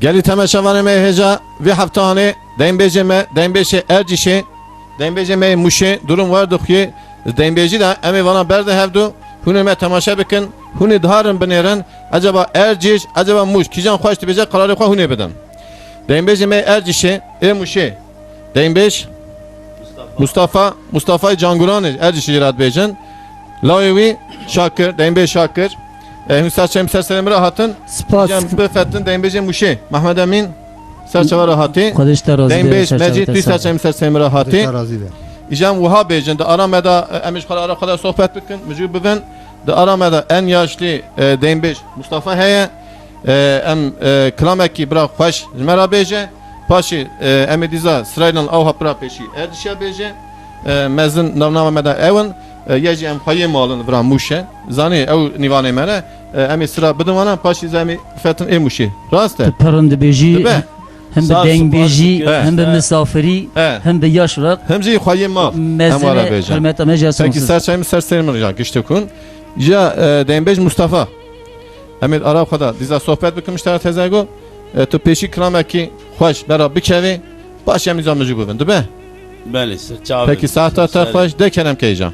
گلی تماشاوان می هجا وی هفتانه دین بیجه می دین بیشه ارجیشه دین بیجه می موشه durum vardı ki dین بیجی de emi vana berde hevdu hune me temaşa bikin hune dharın biniren acaba erciş acaba muş kijan hoş dibece kararı kwa hune beden dین بیجه می ارجیشه muşe dین بیش Mustafa Canguran ercişi irad beycan Layevi Şakir dین بیش Şakir Hüsar Çemser Selim'i rahatın Spas. Befettin dین بیجه muşe Mehmet Emin Serçava rahatı خودش ترازی دین بیش چرچوه مجید توی تصور. سرچه میسر سیم راحتی راضی به ایجام وها بیجن ده آرام دا امیش خلا آرام خلا صحبت بکن مجید ببین ده آرام دا en yaşlı دین بیش Mustafa heye ام کلامکی برا خوش جمرا بیجه پاشی امی دیزا سرایلان اوها برا پیشی اردشیا بیجه مزن نونام مدا اون یجی ام خواهی مالن برا موشه زانی او نیوانه منه امی سرا بدوانا پاشی زمی فتن ای موشی راسته پرند بیجی دبه هم به Sağ دنگ olsun, بیجی evet. هم به مسافری Evet. هم به yaş olarak Hemzi خواهی مال mezene hürmet amacı Peki sonsuz. serçayımız serçayımız ya güçlü kun. Ya Denbej Mustafa. Emir Arap kada diza sohbet bükmüşler tezego. Tu peşi kramaki hoş bera bikevi. Baş yemizamıcı buvin değil mi? بله سرچاوه Peki sahta ta hoş de kenem keycan.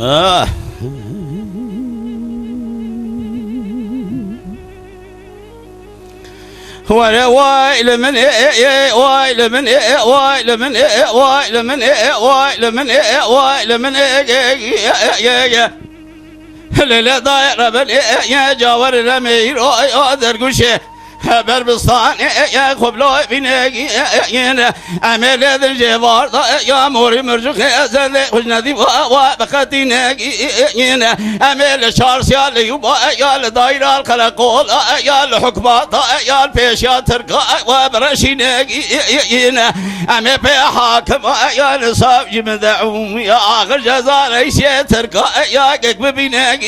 آه ولا وايل من وايل من وايل من وايل من وايل من وايل من لا داير بل يا جاور الامير اقدر قشه haber bistan ya kublo binegi yine amel الجبار يا موري مرجوك زل وجندي وبقتينك ينه امل شارس يا ليوبا يا الدايره القلقول يا الحكمات يا البيشيا ترقى وبرشينك ينه امل بحاكم يا نصاب جمدعوم يا اخر جزاء ليش ترقى يا قبينك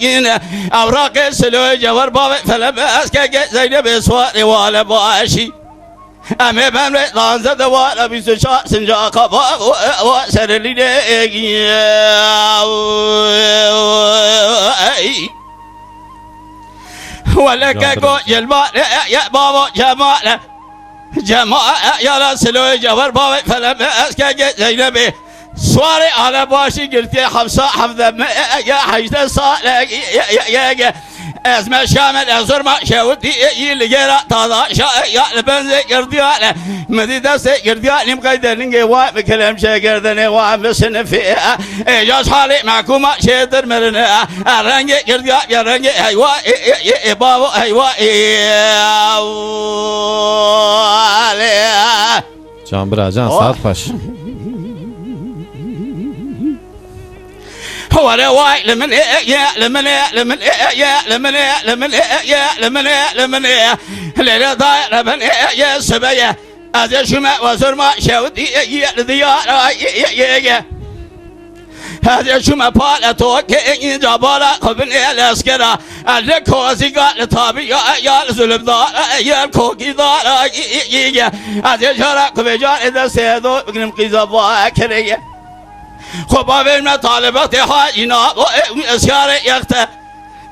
ينه اوراق السلو جور باب فلم اسكك زينب سواري ولا باشي أمي بن لانزة دوالة بيسوشا سنجا قبا وسر اللي دقي ولك قو جلبال يا بابا جمال يا لا سلوي جبر بابا فلم أسكا زينبي سواري على باشي قلت يا حفصة حفظة يا حجدة صالح يا ازمه شامل ازور ما شودي يلقى طالا يا البنز يردياله مدي دس يردياله مقيدرين جوا بكلام شاكردني وامسن فيها اجاز حالي معكم شيدر مرنا الرنج يرديا يا رنج ايوا بابا ايوا Can Biracan saat baş. ولا واي لمن يا لمن لمن يا لمن لمن يا لمن لمن لا ضايع لمن يا سبيا هذا شما وزر ما شودي يا الديار يا هذا شما بالا توك إن جبالا قبل الأسكرة الكوزي قال طابي يا الظلم دار يا الكوكي دار يا هذا شرق بجار إذا سيدو بقنم قيزا كريه خبا verme talebati hacina o eskare yakta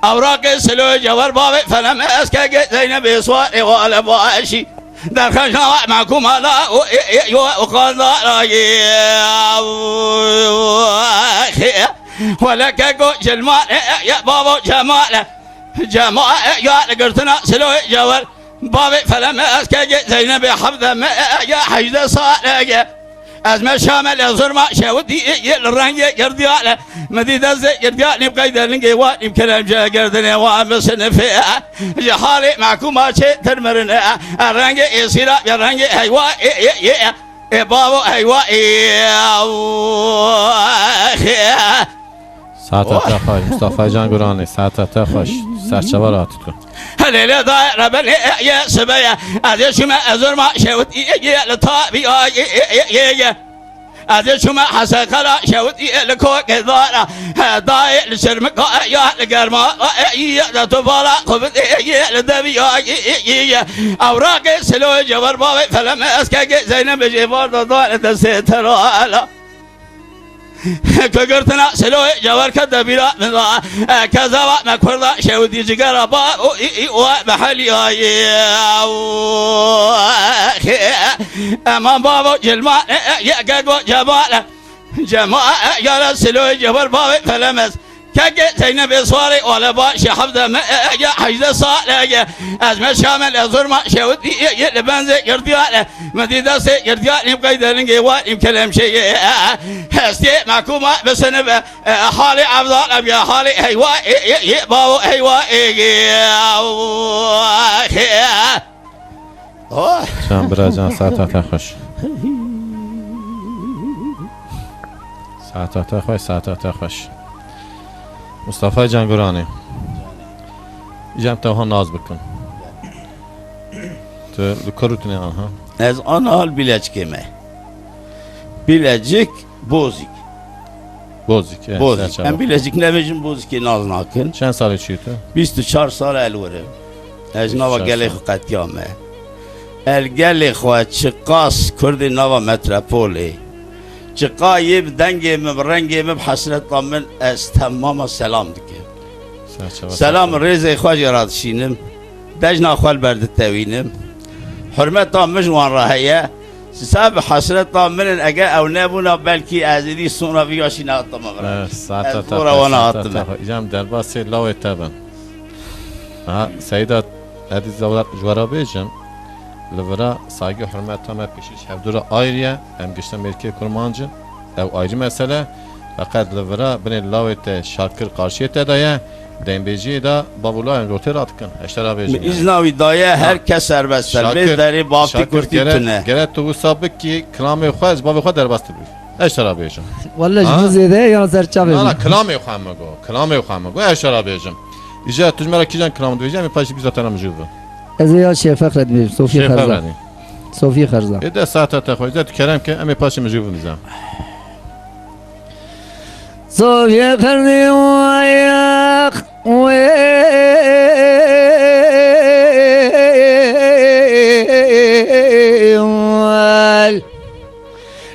avrak selo cevher babi felem eske zeynep suari ve ale başı derken şava mahkum ala o kanda ولك قو جلمال يا بابا جمال يا قرتنا سلو جوهر بابي فلم اسكي زينب حفظه يا حجد صالح ازمه شامل ازرما شودي الرنج يردياله مديد از يردياله بقيدرن جوا بكلام جا قردني وامسن فيها جحالي معكم شيء ترمرنا الرنج يصير يا رنج ايوا بابا ايوا Saat ata hoş. Mustafa Can Guran'ı saat ata hoş. Serçava rahat tutun. هليلة دايرة بني يا سبيا هذا شو ما أزور ما شوت يا لطابي يا هذا شو ما حسن خلا شوت يا لكوك دارة داير لشرمك يا لقرما يا لطفالة قبل يا لدبي يا أوراق سلو جبر بابي فلما أسكك زينب جبار دار تسيتر على كقرتنا سلوي جوار كذا بلا من كذا ما كردا شودي جقرا با ومحلي أمام بابا جلما يا قد جمال جمال يا سلوي جوار بابا فلمس كجت زينب صاري ولا باش حفظه يا حجز صالح ازمه شامل ظلم شودي يلبنز يردياله مديده سي يرديال يبقى يدرنجي وان كلام شيء هستي معكم بس انا حالي افضل ابي حالي هيوا باو هيوا شام براجان ساعتها خوش ساعتها خوش مصطفى جانگورانی جام تو ناز بکن تو لکروتنی آنها از آن حال بیلچکمه بیلچک بوزیک من بیلچک نمیشم بوزیک ناز نکن چند سالی چی تو 24 سال الوره از نوا گلی خو قطیامه الگلی خو چقاس کرد نوا متروپولی چقایب دنگیم برنگیم بحسرت من از تمام سلام دکم سلام ریزه خواهی راد شینم دجنا خوال برد توینم حرمت مجوان راهیه سبب حسرت من اگه او نبونا بلکی ازیدی سونا بیاشی ناتم برد ساعتا تا ایجام در باسی لاوی تبن سیدات ادی زولات جوارا بیجم لورا saygı hürmet tam peşiş hevdura ayrıya hem geçten belki kurmancı ev ayrı mesele fakat levra beni lavete şarkır karşıyete daya dembeci da babula en roter atkın eştera bejin iznavi daya herkes serbest biz deri bafti kurtitune geret tu sabık ki klame khaz babi khad derbast bi eştera bejin والله جوز ده یا زرچا ana klame khamago eştera bejin İca tujmara kijan klam diyeceğim mi paşi bize tanım juvu از یا شیخ فخر بیم صوفی خرزا صوفی خرزا ده ساعت تا خویزه تو کرم که امی پاشی مجیب نیزم صوفی خرزی وایخ ویل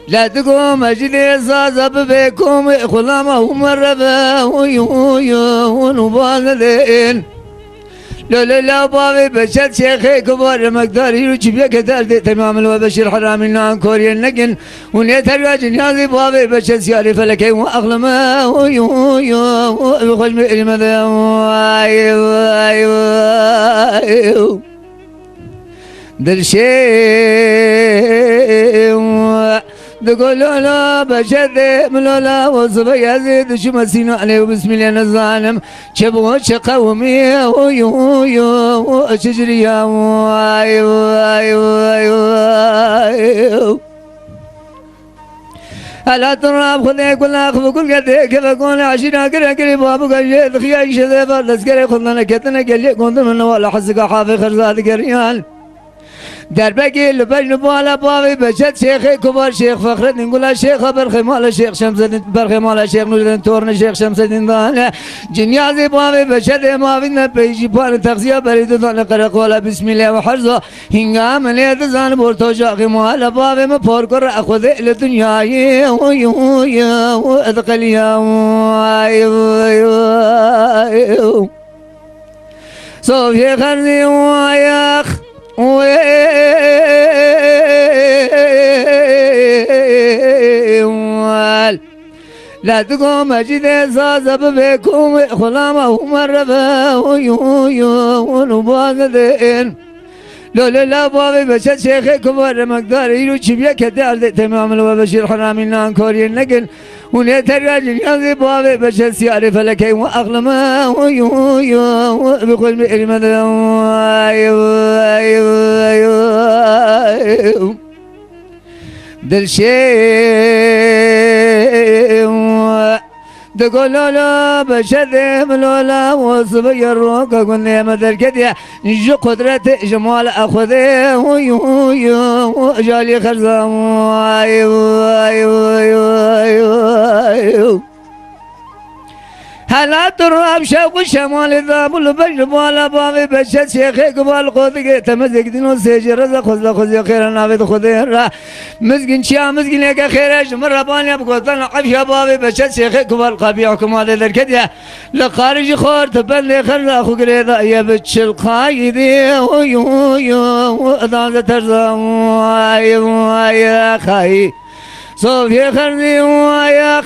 لا تقوم اجلس زب بكم خلما ومربا ونبالدين لا بابي بشد شيخي كبار مقداري رجبيا كدار تمام الوبشر حرامي نان كوريا نقن ونيتر راجن يازي بابي بشد سياري فلكي واغلما وخش المدى دل شيء تقول لا بشد ملولا وصبا يزيد شو مسينا عليه وبسم الله الظالم شبوه شقومي شجريا ألا ترى خذي كل أخذ كل قد كيف أكون عشرة كذا كذا بابو قال خيال شذا بس كذا خذنا كتنا قال كنت من ولا حسك حافظ خرزات كريان دربكي لبجن بالا بابي بجد شيخي كبار شيخ فخر نقول شيخ برخي مال شيخ شمس الدين برخي مال شيخ نور الدين تورن شيخ شمس الدين دانا جنيازي بابي بجد ما فينا بيجي بان تغذية بريد دانا قرق ولا بسم الله وحرزه هنگام ليد زان بورتو جاقي مال بابي مفور كر أخذ الدنيا وأدقليا صوفي خرزي وياخ لا تقوم أجد زازب بكم خلامه مرفا ونباغدين لا بابي بشد شيخي كبار مقداري يروشبيا كدار تمام الوبشر حرامي نان كوريا نقن ونيتر راجل يازي بابي بشد سياري فلكي واغلما بكل مئرمة دل شيء تقول لا بشد ملولا وصبي الروك كل ما تركدي جو قدرة جمال أخذه جالي خرزا هلا تراب شوق شمال ذاب البجر بالا بابي بشت شيخي قبال قوتك تمزق دينو سيجي رزق خذ خير نافذ خذير مزقن شيا مزقن لك خيرش مرة بانيا بقوتنا عبشا بابي بشت شيخي قبال قبيعكم هذا ذركديا لخارج خور تبني خرنا أخو قريضا يا بتش القايدي وأذان ترزا يا خاي صوفي خرني ويا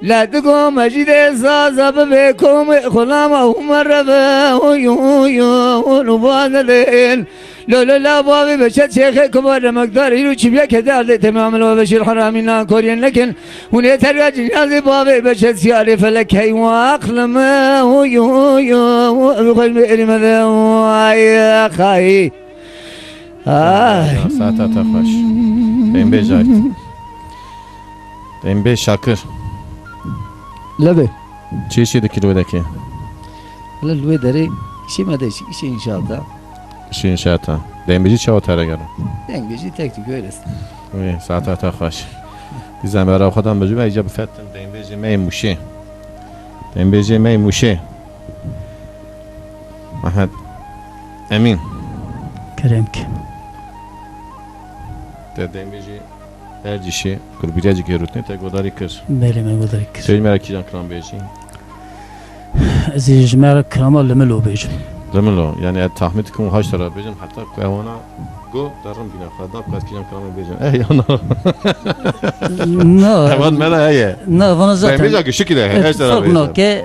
لا تقوم أجد زازب بكم خلامه مربى ونبادلين لا بابي بشت شيخ كبار مقدار يلو شبيا كدار تمام لو بشير حرامنا كوريان لكن هنا ترجع جنازي بابي بشت سياري فلك هي واقلم وخل بإلم ذا يا خاي ساعتا تخش دين بي جايت دين بي شاكر لبي چی چی دکیلو دکی لا الوي دري شي ما داش شي ان شاء الله شی انشاءتا دین بیجی چه تره گرم دنگ بيجي تكتيك ويرس وی ساعتا تخش دیزم برای خودم بجو و ایجاب فتن دین بیجی می موشه دین بیجی می موشه محمد امین كرمك دین بیجی هر جیشی کل بیرجی که روتنی تا گوداری کر مالي ما يقدرك سوی مرا کی جان کرام بیجی زي جماعة كرامة لملو بيج زملو یعنی تحمید کم هاش ترا بیجن حتی قهوانا گو درم بینا خدا قد کی جان کرام بیجن ای انا نا هواد ملا هي نا وانا دین بیجا زاتن که شکله هش ترا فرقنا بیجن كي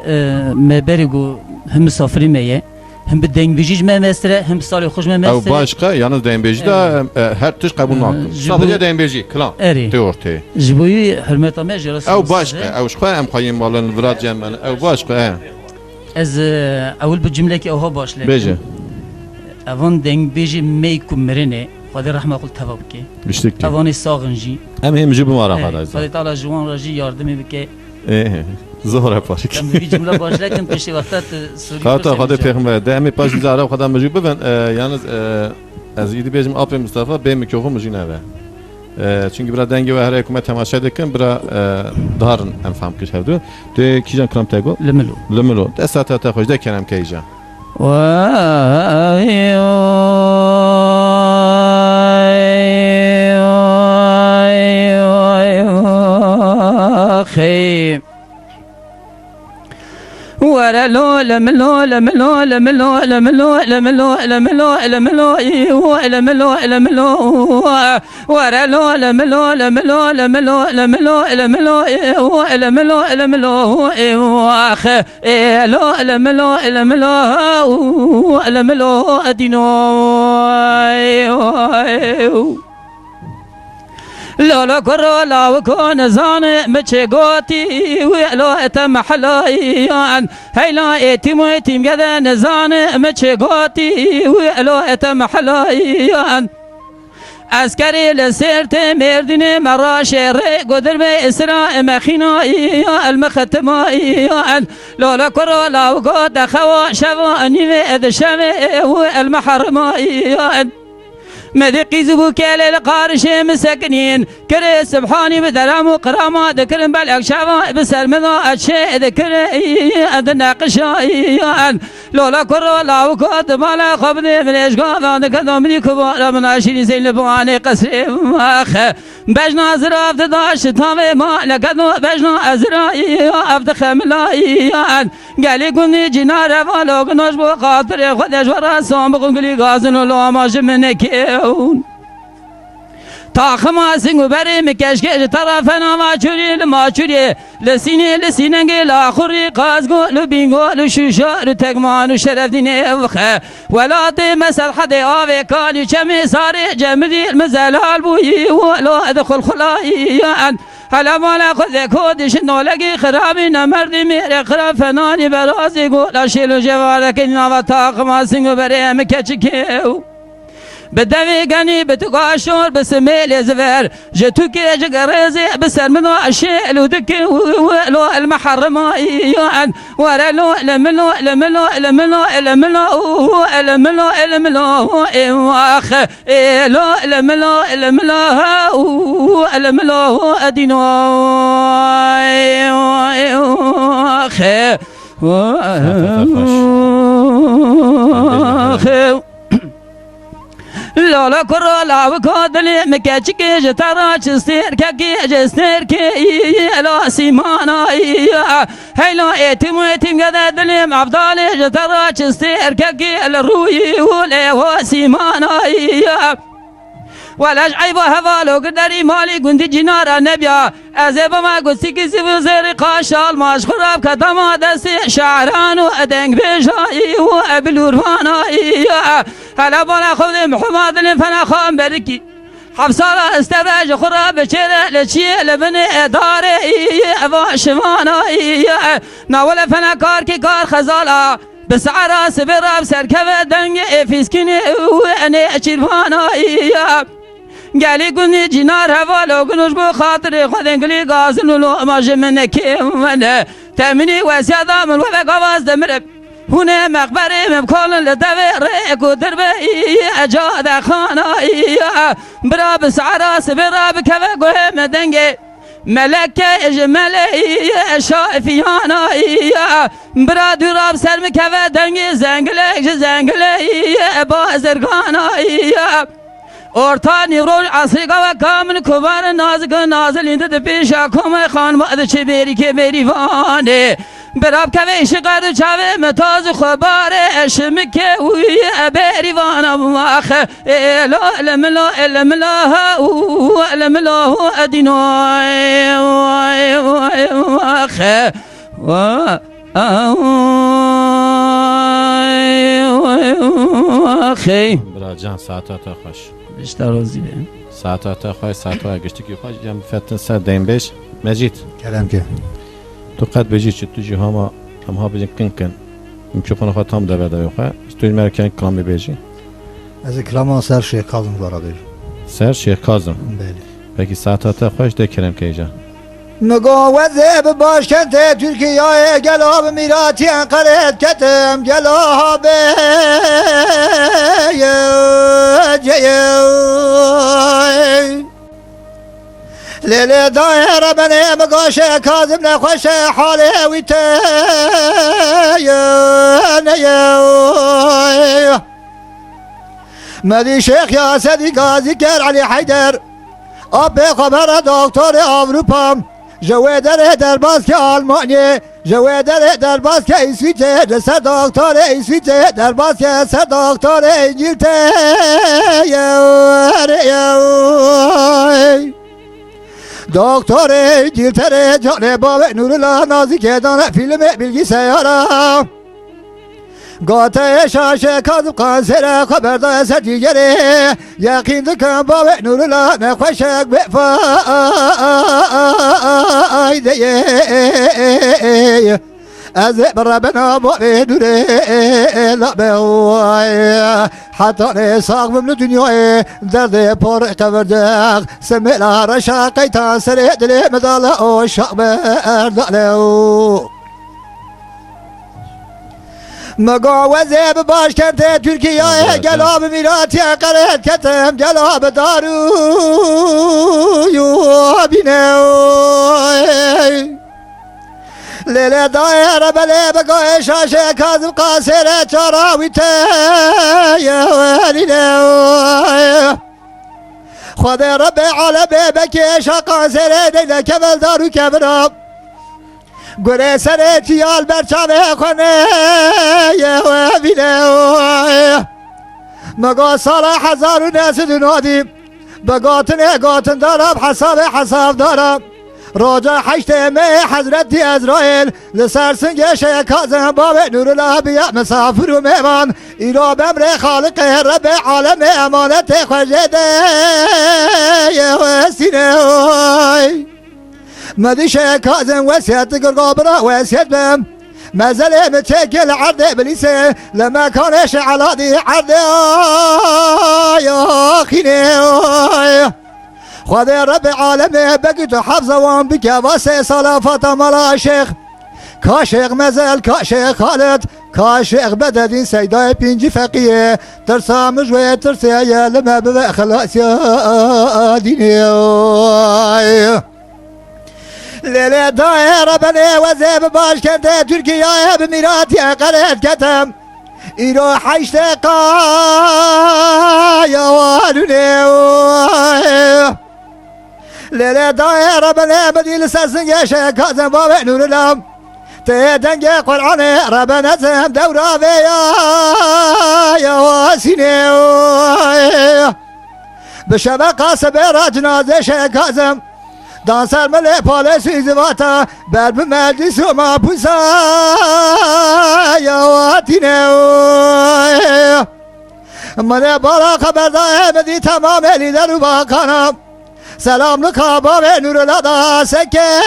ما بارقو هم مسافرين مية هم بدين بيجيج ما مسترة هم صالح خوش ما او مسترة başka yalnız dین بیجی da her tüş kabul nakın jibu- sadece dین بیجی klan اري te ortaya جبوي حرمتا ما جرس او başka او şka em qayim malın vrad cemen او başka از اول بالجملة كي اوها باش لك بیجی اوان دين بيجي ميكم مرنه خدي رحمة قل تبابكي biştik ki اواني ساغنجي em hem jibu mara خدي kadar تعالى جوان راجي ياردمي بكي zor yaparik كم في جملة باش لكن بشي وقتات سوري Hatta hadi peygamber de em pas zara kadar mecbur ben yalnız az idi bizim apre Mustafa benim ki okum jinave çünkü biraz denge ve her hükümet temaşa edekin bira darın em fam kiş hevdu de kijan kram tego لملو lemelo de sata ta hoş de kenem kayja خي ولا لو لملو لملو لملو لملو لملو لملو لملو لملو لملو ولا لو لملو لملو لملو لملو لملو لملو لملو اخ لو لملو لملو لملو ادينو لولا كرولا وكون زان متشغوتي ولو اتم حلايان هيلا اتم اتم كذا نزان متشغوتي ولو اتم حلايان عسكري لسيرت مردين مرا شر قدر بإسراء مخينائي المختمائي لولا كرولا وقود خوا شواني وإذ شمي والمحرمائي مذيقي زبوك للقارش مسكنين كري سبحاني بدرام وقراما ذكر بالك شافا بسر مذا الشيء ذكر أدنى قشايان لولا كرو لا وكوت مالا خبني من إشقاذ ذكر مني كبار من عشرين زين لبواني قصري ماخ بجنا زراف تداش تامي ما لقدو بجنا أزرائي أفتخ ملايان قالي قلني جنا رفالو قنوش بو خاطري خدش وراسهم بقول قلي غازن ولو ما جمنكي تاخما سنگو بری مکشکش طرفنا ما چوری لما چوری لسینی لسیننگی لاخوری قازگو لبینگو لشوشا لتگمان و شرف دینه وخه ولاتی مسل حد آوه کالی چمی ساری جمدی المزلال بویی ولو ادخل خلاییان هلا مالا خود کودش نولگی خرابی نمردی میره خراب فنانی برازی گو لشیل و جوارکی نوا تاخما سنگو بری مکشکیو بدوی گنی بتقاشور بسميل زفر جتوك جقرزي بسر منو اشيل ودك ولو المحرم يان ولا لو لملو لملو لملو لملو لملو لملو واخ لو لملو لملو لملو ادينو اخ لالا کرا لاو کادلی مکچک جتارا چستر کی جستر کی الا سیمانا هیلا ایتیم گده دلیم افضال جتارا چستر کی الروی وله و سیمانا ولاش عيب هفالو قدري مالي قندي جنارا نبيا أزيب ما قلتي كسي وزيري قاشال ماش خراب كتما دسي شعرانو أدنك بيشاي وأبلورفانا هلا بنا خذي محمد فنا خام بركي حبسارا استباج خراب بشيرة لشي لبني إداري أبا شمانا ناولا فنا كاركي كار خزالا بسعرا سبرا بسركبه دنگ فيسكيني وأني أشيرفانا گلی گونی جنار هوالو گنوش بو خاطر خودن گلی گازن لو ماج من کیمن تامنی وسیادا من و بقواز دمر هونه مقبره مبکال لدور قدر به اجاد خانا برا بسعرا سبرا بكفه گوه مدنگه ملکه اجمله شافیانا برا دوراب سر مکفه دنگه زنگله بازرگانا orta nivroş asri kava kamın kubar nazik nazilinde de peşa kome khan vadı çeberi keberi vane berab kave işi kardı çave metazı kubare eşimi ke uye beri vana vah ela elemela elemela ha elemela hu adinoy vah براجان ساعتها خوش بیشتر روزی به ساعتها خوش ساعتها گشتی که خوش جام فتن سر دیم بیش مجید کلام که تو قد بجی چه تو جی هما هم ها بجی کن میکروفون خواهد هم دو دو خواه استوی مرکن کلامی بیجی از کلام سر شیخ کاظم برادر سر شیخ کاظم بله پکی ساعتها خوش ده کرم که ایجا مقاوزه به باشکن ترکیه گلاب میراتی انقرد کتم گلاب لیلی دایره بنه مقاشه کاظم نخوش حاله ویته مدی شیخ یاسدی گازی کر علی حیدر آب خبر دکتر اروپا جوادر در باز که آلمانی جوادر در باز که اسویته سر دکتر اسویته در باز که سر دکتر انگلتره دکتر انگلتره جان باب نورالله نازی که دانه فیلم bilgi سیاره گاته شاشه کاظم قانسره خبردار سر دیگره یقین دکن باب نورالله نخوشک بفایده از بربنا باب نوره لبه حتی نساق من دنیای درد پر قبردق سمیلا رشاقی تانسر دل مداله و شاق برداله مقاوزه به باشکن ترکیه گلاب میراتی قرد کتم گلاب دارو بینه لیله دایره بله بگاه شاشه کاظم قاسره چراویته خود رب عالمه بکش قاسره دیده کمل دارو کبرم گره سر تیال برچامه خونه مگا سال 1990 بگاتن دارم حساب دارم راجع حشت می حضرت ازرائیل لسر سنگ شیخ کاظم باب نورالله بیا مسافر و مهمان ایرا بمر خالق رب عالم امانت خوشده سینه مدی شیخ کاظم وسیعت گرگابرا وسیعت بم مازال متكل عرض ابليس لما كانش على دي عرض يا خيني خذ رب عالمي بقيت حافظه وان بك واسي صلافه ملا شيخ كاشيخ مازال كاشيخ خالد كاشيخ بددين سيداي بينجي فقيه ترسى مجوي ترسى يا لما ببا خلاص يا ديني ليلة دايرة بني وزيب باش كنت تركيا بميراتي قريت كتم إيرو حيشتقا يا والوني ليلة دايرة بني بدي لساسن يا شيخ كازم بابا نور الام تدنج قرآن ربنا زم دورا يا واسيني بشبكة سبيرة جنازة شيخ كازم دانسر ملي پالسی زواتا بر به مجلس و ما پوسا یا واتینه من بالا خبر داره بدی تمام لیدر و باکانم سلام لکا باب نور لدا سکه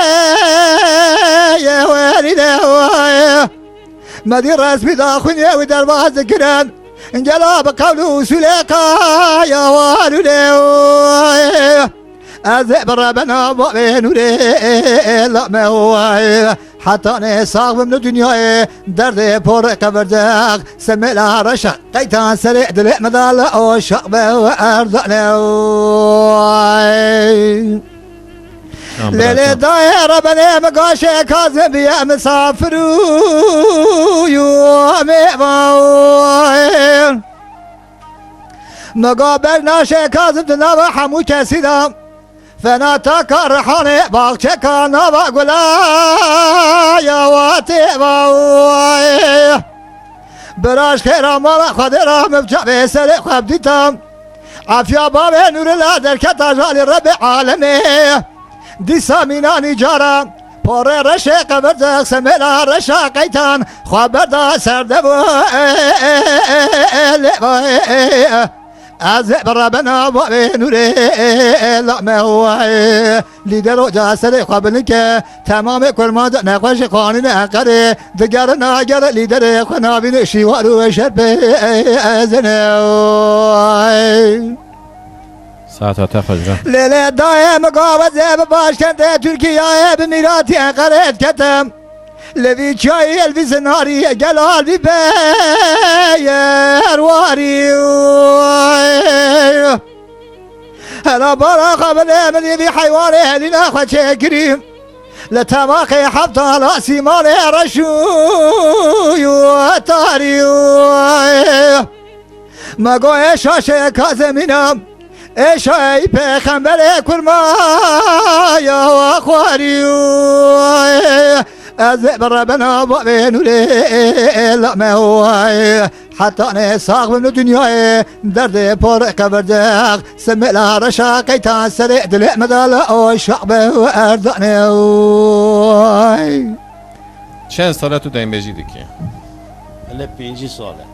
یه وریده مدی رسمی دا خونیه و درواز کرن انجلا بقول وسولکا یا وارونه أذئب ربنا بنوري لا ما هو حتى أنا صاغ من الدنيا درد بور قبردك سمع لها رشق قيتان سريع دلع مدال أو شقبة وأرضنا ليلة داير ربنا مقاشي كاظم يا مسافر يومي باوين مقابل ناشي كاظم دنابا حمو كسيدا فنا تكر حاني باغچه كانا باقولا يا واتي باوي براش خيرا مالا خدرا مبجع بسري خواب ديتام عافيا بابي نور الله دركتا جالي رب عالمي دي ساميناني جارا پاره رشه قبردك سميلا رشا قيتان خوابردا سردبو از ربنا و نوره لا ما هو لیدر جاسر قبل که تمام کرماد نقاش قانون عقره دگر ناگر لیدر خنابین شیوار و شرب ازنه ساعت تفجر لیل دایم قاوزه باش کنده ترکیه بمیراتی عقره کتم لذي جاي الفيز ناري قال لي باير واري انا برا قبل امني بحيواني لنا خشي كريم لتماقي حبط راسي مالي رشو وطاري ما قو ايش شي كازمينا ايش اي بخمبر كرما يا اخواري أذئب ربنا بنوري لا ما هو حتى أنا صاغ من الدنيا درد بور قبردك سمع لها رشا قيتان سريع دلع مدال أو شعب وأرضنا چند ساله تو دنبجی دیگه؟ هلا 5 ساله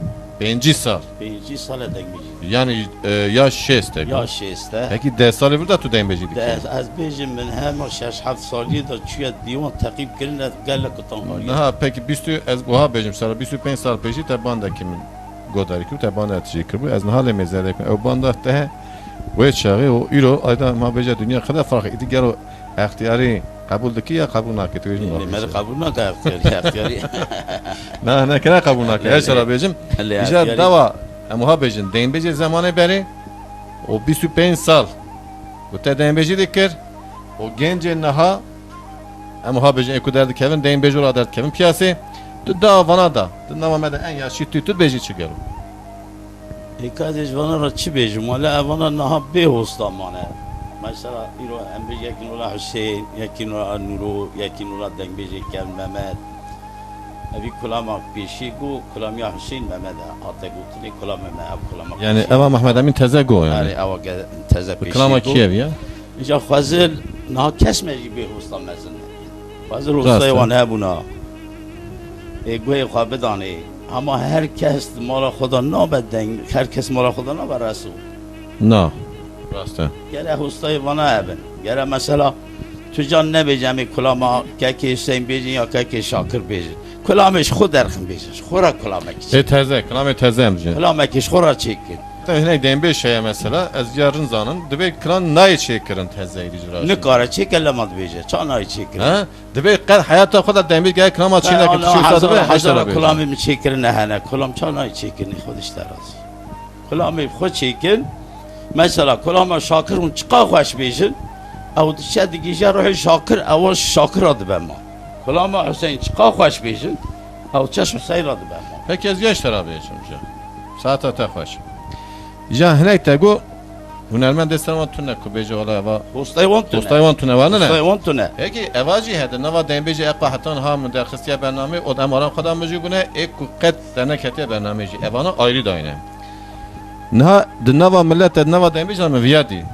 5 سال 5 ساله دنبجی yani yaş 6 است yaş işte peki 10 سالی burada تو دنبجی دیگه؟ از بیجم من هم 6-7 سالی دا چیه دیوان تقیب کردن گله کتان نه peki از بوها بجم سال 25 سال پیشی تبانده که من گوداری که تبانده تشی کرد از نهال مزاده که او بانده ته و چاقی و ایرو ایدا ما بجا دنیا خدا فرق ایدی گرو اختیاری قبول دکی یا قبول نکی تو ایجن من قبول نکرد اختیاری نه کنه قبول نکی هر چرا بجم ایجا دوا اموها بجن دین بجی زمانه بری و 25 سال و تا دین بجی دکر و گنج نها اموها بجن اکو درد کevin دین بجی را درد kevin پیاسی تو دا وانا دا تو نوامده en yaşlı تو بجی چی گرو Kardeş bana çi bejim valla bana naha behosta mane. Mesela iro embe yakin ola Hüseyin, yakin ola Nuru, yakin ola dengbejek gel Mehmet. Evi kulamak beşi gu kulam ya Hüseyin Mehmet. Ata gutili kulam Mehmet ev kulamak. yani eva Mehmet Emin teze go yani. Eva teze beşi. Klama Kiev ya. İnca fazıl naha kesmeci behosta mezun. Fazıl ustayı van hebuna. Egoy khabedani. Ama herkes mala Xuda nabeden, herkes mala Xuda naber Resul. نه راسته Gere ustayı bana eben. Gere mesela تو جان نبیجم کلام که حسین بیجن یا که شاکر بیجن کلامش خود درخم بیجن خورا کلامکش تازه کلام تازه امجه کلامکش خورا چیکن هنه دنبه شیء مثلا از yarın zanın dibe klan nay çekirin teze icra. نکاره چی کلمات بیجه چانای چیکن Ha? Dibe qad hayata خود دنبه گه klan çiğne ki şu sadı ve هزار کلامی می چیکن نه نه کلام چانای چیکنی خودش دراز کلامی خود چیکن مثلا کلام شاکر اون چقا خوش بیجن او دیشه دیگه روح شاکر اول شاکر adı ben ma کلام حسین چقا خوش بیجن او چشم حسین adı ben ma Peki ez yaş tarabe yaşamca. Saat ata xoş. Ja hnek tego Hunermend destan tunne ku beje ola eva. Ustayvan tune. Ustayvan tune var ne? Ustayvan tune. Peki evaji hede nava dembeje eqa hatan ha müdakhisiye bername od amaran khadam muju bune ek ku qet dana ketiye bernameji evana ayrı dayne. Nha de nava millet de nava dembeje ama viyadi.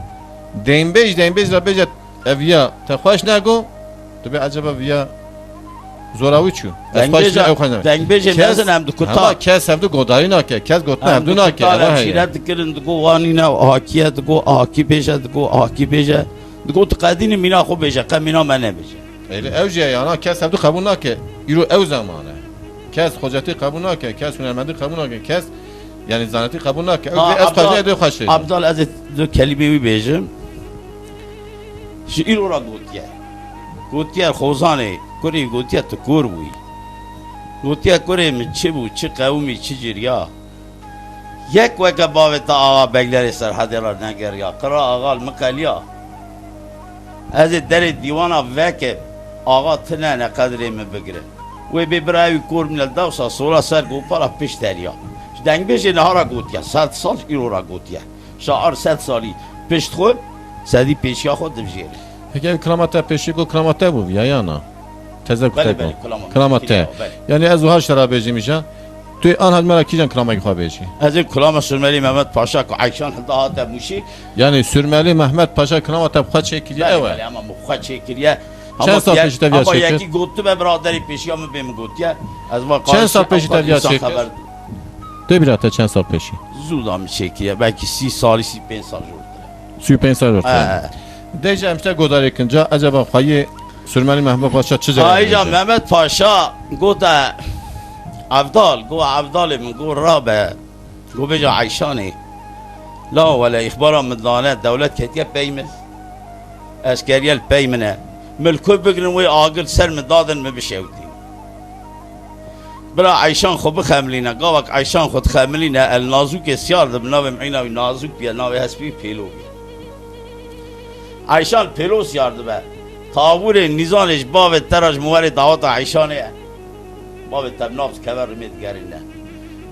Dembej la beje evya te xoş nego. Tabi acaba viya zoravi çu. Dengbeje nezin hem de kuta. Ama kes evde godayı nake, kes gotna evde nake. Şiret dikirin digo vanine hakiye digo haki beje digo haki beje. Digo tqadini mina xo beje qamina mene beje. Öyle evciye yana kes evde kabul nake. İro ev zamanı. Kes hocati kabul nake, kes hünermendi kabul nake, kes yani zaneti kabul nake. Öyle ez qazne edo xoş. Abdal az do kelimeyi beje. Şiir ora gotiye. Gotiye xozane Kuri gotiye tu kur buy. Gotiye kuri mi çi bu, çi kavmi, çi cirya. Yek veka baveta ağa begleri serhadeler neger ya. Kıra ağal mıkalya. Ez deri divana veke ağa tine ne kadri mi bigre. Ve bir bravi kur minel davsa sola ser gopara piş derya. Deng beje nehara gotiye. 100 sal irora gotiye. Şaar 100 sali piş xo, sedi peşya xo divjeri. Peki kramata peşi ko kramata bu ya yana. Tezek بله kutay بله bu. کلام Kramata. Yani ez har şara bejimişa. Tu an had mera kijan kramayı xwa beji. از این کلام سلملی محمد پاشا که عیشان حدا هات موشی Yani Sürmeli Mehmet Paşa kramata xwa çekiliye بله ev. بله اما مخه چکریه چند سال پیش تبلیغ اما چکرد؟ یکی گفته به برادری پیشی هم بهم گفتیه از ما چند سال پیش تبلیغ چکرد؟ خبر De bir hata çen sal peşi. زودم چکریه belki 30 سالی 35 سال جورده Süpen sarı. Deja işte godar ekinca acaba xwayi Sürmeli Mehmet Paşa çi cevap آیجا verecek? محمد پاشا گفته عبدال گو عبدال من گو رابه گو بجا عیشانی لا ولا اخبارا من دانه دولت کتیه پیمه اسکریل پیمنه ملکو بگرن وی آگل سر من دادن می بشوتی بلا عیشان خو بخملینه گاوک عیشان خود خملینه النازوک سیار دب ناوی معینه وی نازوک بیا ناوی هسپی پیلو بیا عیشان پیلو سیار دبه تاور نیزانش باب تراج موارد دعوت عیشانه باب تبنابس کبر رمید گرینه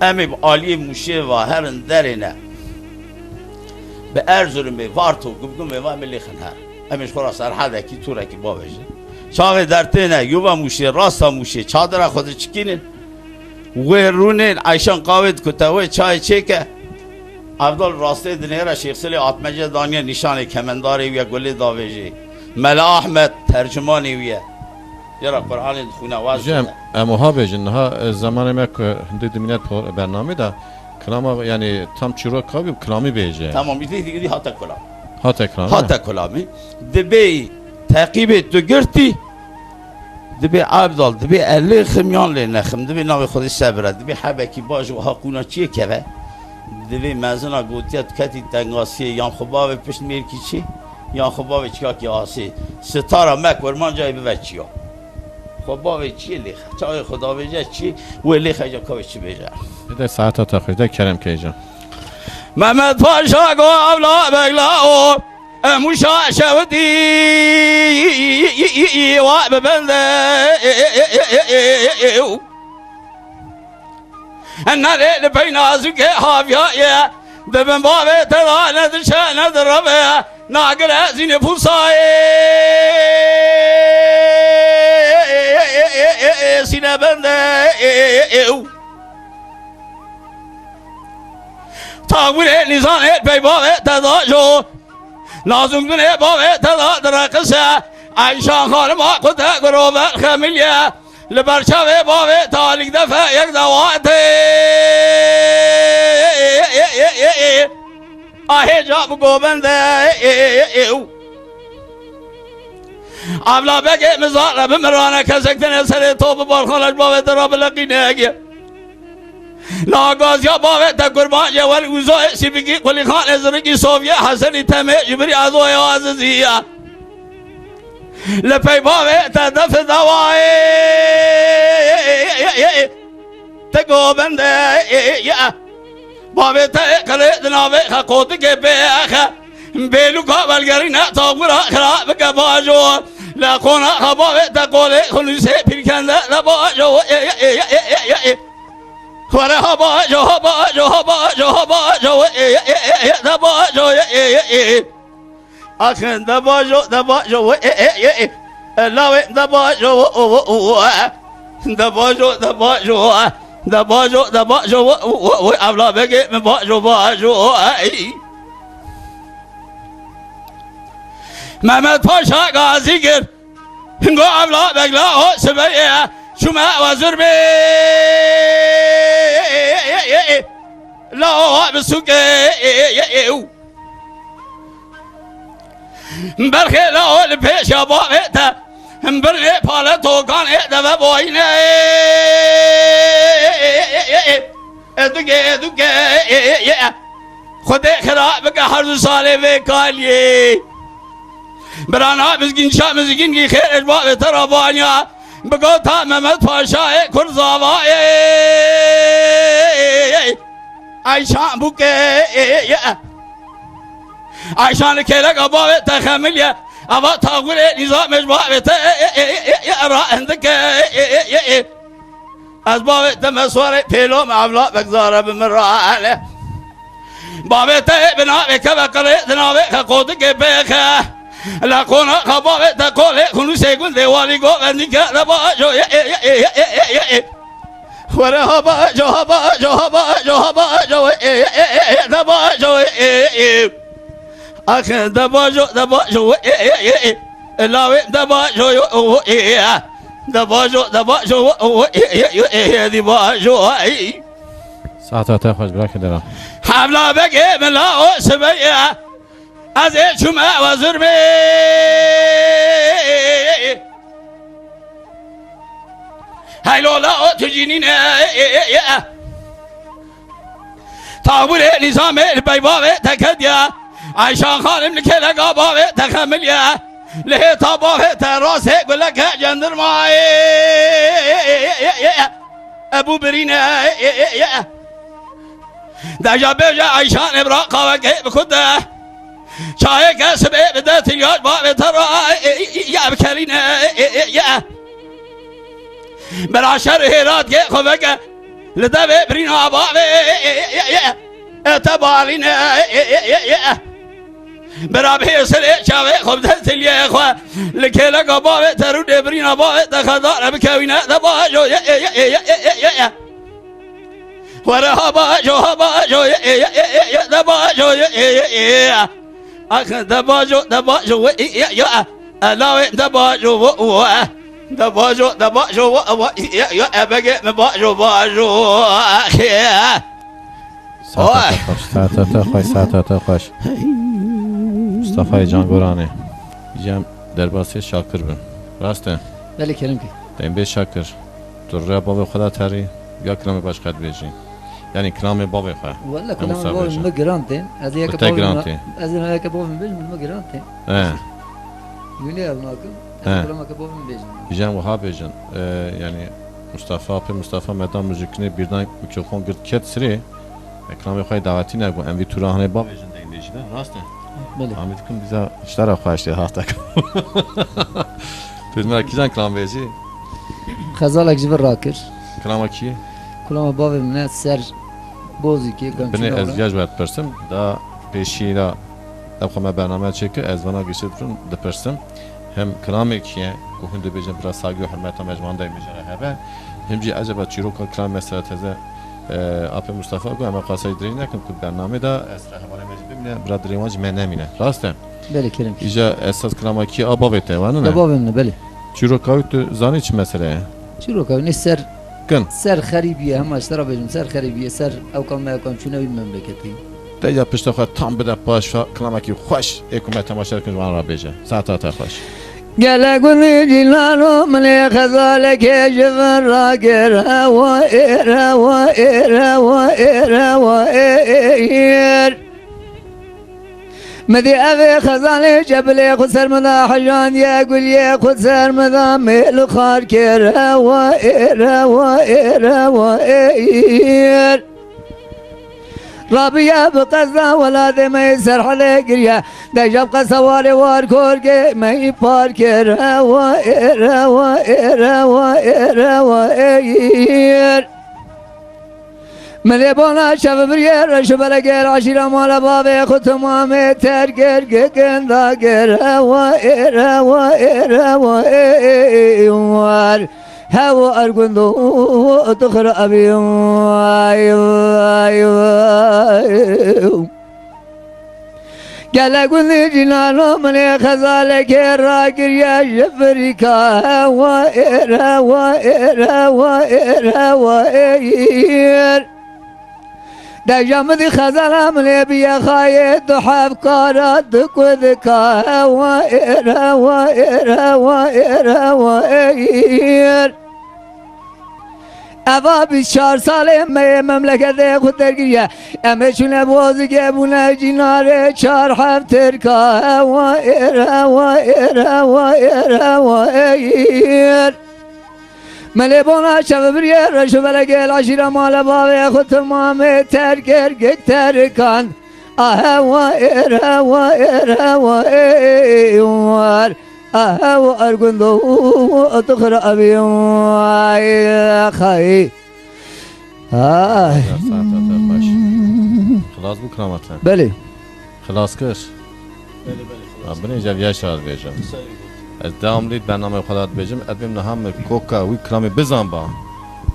امی عالی موشه و هرن درینه به ارزورم به وارتو گبگم به وام لیخن هر امیش خورا سرحده کی توره کی بابش چاق درتنه یوبا موشه راستا موشه چادر خود چکینن و رونن عیشان قاوت کتوه چای چکه عبدال راسته دنیره شیخ سلی آتمجه دانیه نشانه کمنداری و گلی داویجی ملا احمد ترجمانی ویه یرا قرآن خونه واز Cem emoha bejin ha zamanı mek hindi dimiyet bername da klama yani tam çiro kabi klami beje. تمام ایدی دیگه هاتا کلام Hat ekranı. هاتا کلامی دبی تعقیب تو گرتی دبی عبدال دبی الی خمیان لی نخم دبی ناوی خودی صبره دبی حبکی باش و حقونا چیه که دبی مزنا گوتیت کتی تنگاسیه یان خوبا و پشت میرکی چی یان خوبا و چیا کی آسی ستاره مک ورمان جای بچیا خوبا و چی لیخ چای خدا بجه چی و لیخ جا کوی چی بجه Bir de saat atakırda Kerem Keycan. محمد پاشا گو اولا بگلا او موشا شودی و ببنده نره لبین آزوک حافیه دبن بابه تدا ندرشه ندربه ناگر زین پوسای سینه بنده تاویل نیزان پی بابه تدا جو لازم دنه بابه تدا درقصه عیشان خانم آقوده گروه خمیلیه لبرچه بابه تالیک دفعه یک دواته آهی جاب گوبنده اولا بگه مزار بمرانه کسکتن سر توب بالخانش باوه در بلقینه اگه لاغازیا باوه تا قربان جوال اوزای سیبکی قلی خان ازرقی صوفیه حسنی تمه جبری عزوی عزیزیه لپی باوه تا دف دوای تگو بنده باوه تا قلت ناوه خقوت که بیخه بیلو کابلگری نه تاغور خراب که باجو لقونا خباوه تا قوله خلوسه پیرکنده لباجو وره باجو باجو باجو باجو باجو آخن دباجو دباجو لاوه دباجو دباجو دباجو دباجو دباجو اولا بگه من باجو باجو محمد پاشا غازی گر هنگو اولا بگلا او سبیه شما وزر بی لا بسوکه برخی لا لپیش باقی تا برنی پالتو کان دو باینه ادوگه خود خراب که هر دو ساله وکالیه برانا بزگین شا مزگین کی خیر اجباب ترابانیا بگو تا محمد پاشای کرزاوای عیشان بوکه عیشان کلک اباوه تخمیلیه اوا تاغور نظام اجباب را اندکه از باوه تمسوار پیلو معاملا بگذاره بمرانه باوه ته بناوه که بقره دناوه خقوده که بخه لقونا خباوه تقوله خونو سیگون دیوالی گو بندی که لباجو وره باجو باجو باجو باجو دباجو آخر دباجو دباجو لاوه دباجو دباجو دباجو دباجو ساعت خوش برای که دارم حبلا بگه ملا و سبیه از شما وزر بی هیلولا و تجینین تابور نظام البیباوه تکدیا عیشان خانم نکلگا باوه تخملیا له تاباوه تراسه گلک جندرمای ابو برینه دجا بجا عیشان ابرا قاوه که بکده چای کسب بده تلیاج باوه ترا یا بکرینه برا شر هرات که خوبه که لده برین آباوه اتبالینه برا بحثل چاوه خوب تلیه خواه لکیلک باوه ترو دبرین آباوه تخدار بکوینه دباجو وره باجو باجو دباجو آخر دباجو دباجو علاوه دباجو دباجو دباجو بگه باجو باجو ساعت خوش مصطفی جانگورانه جم درباسی شاکر بن راسته بله کریم که دیم به شاکر در باب خدا تری یا کلام باش خد بیجی یعنی کلام باب خدا والله كلام بابي ما جرانتين هذه هيك بابي هذه هيك بابي بيج ما جرانتين يقول يا ماكم كلام بابي بيج جم وها بیجن یعنی مصطفی مدام موزیکنی birden mikrofon gırt ket siri کلام خدا دعوتی نگو ام وی تورانه باب بیجن دین دیجیده راسته بله حمید کن bize işler خواشته هاست فیلم کیزن کلام بیجی خزالك جبر راكر کلام کی كلام بابي من سر بوزي كي كان بني ازياج باید پرسم دا پیشی دا خواهم برنامه چکه از وانا گشت برون دا پرسم هم کلامی کیه که هنده بیجن برا ساگی و حرمت هم اجمان دای میجنه هبه هم جی عجبا چیرو که کلام مثلا تزه آپ مصطفی گو اما قاسای دری نکن که برنامه دا اسره حواله مجید ببینه برا دریمانج من نمینه راسته؟ بله کریم ایجا اساس کلاما کی آبا بیته وانو نه؟ بابي من بله چیرو که زانی چی مسئله؟ چیرو كوني سر کن سر خريبيه هم اشترى بيجم سر خريبيه سر او كان ما يكون شنو المملكتي دیگه پشت خواهد تام بده پاش کلاما کی خوش اکومه تماشا کن جوان را بیجه ساعت خوش Gele günü cilano mene khazale ke jver ra gera wa era wa era wa era wa er مدي أبي خزاني جبلي خسر مذا حجان يقول يا خسر مذا ميل خار كيرا وإيرا وإيرا وإير رابيا بقزا ولا ذي ما يسر حلي قريا دا جبقى سواري وار كوركي ما يبار كيرا وإيرا وإيرا وإيرا وإير مليبونا شاف برير شبلا غير عشيرة مالا بابي ختمامي ترقر قن ذا غير وإير وإير وإير هاو أرقندو تخر أبي قال قلني جنانو مني خزالك راقر يا جفريكا وإير وإير وإير وإير دا جامدي خزالة مني بيا خايد دحاب كارات دكوذكا وإير وإير وإير وإير اوا 24 ساله مملکت خود درگیریه امه چونه بازگه بونه جیناره 4 هفتر که و ایر ملبونا شب بریه رشو بلگل عشیره مال باوی خود تمامه ترگر گک ترکان و ایر أهو أرقندو أتخرى أبي خاي خلاص bu kramatı. بلي خلاص kış. Beni cev yaşar bejim. Ez devamlı برنامه خلاص bejim. Edbim naham koka ve krami bizan ba.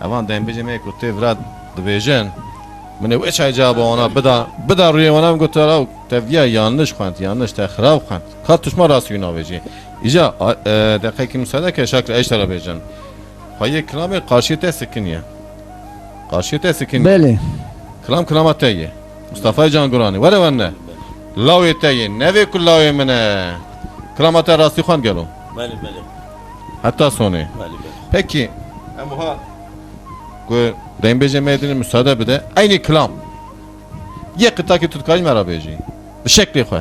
Avan dem bejim ek kutu vrad dbejin. Mene ve çay cevabı ona bida ruye ona gotara tevdiye yanlış kant yanlış tehrab kant. Kat tuşma rası yunaveci. İca dakika müsaade ke şakır eştara bejin. Hayye krami karşıyete sikiniye. Karşıyete sikiniye. بلي Kram kramateye. Mustafa Can Gurani. Vare vanne. Laviyeteye. Neve kullaviye mene. Kramata rasti khan gelo. بله بله Hatta sonu. بله بله Peki. Emuha. Gö dembece medeni müsaade bide. Aynı klam. Ye kıta ki tutkay merabeci. Bu şekli xoy.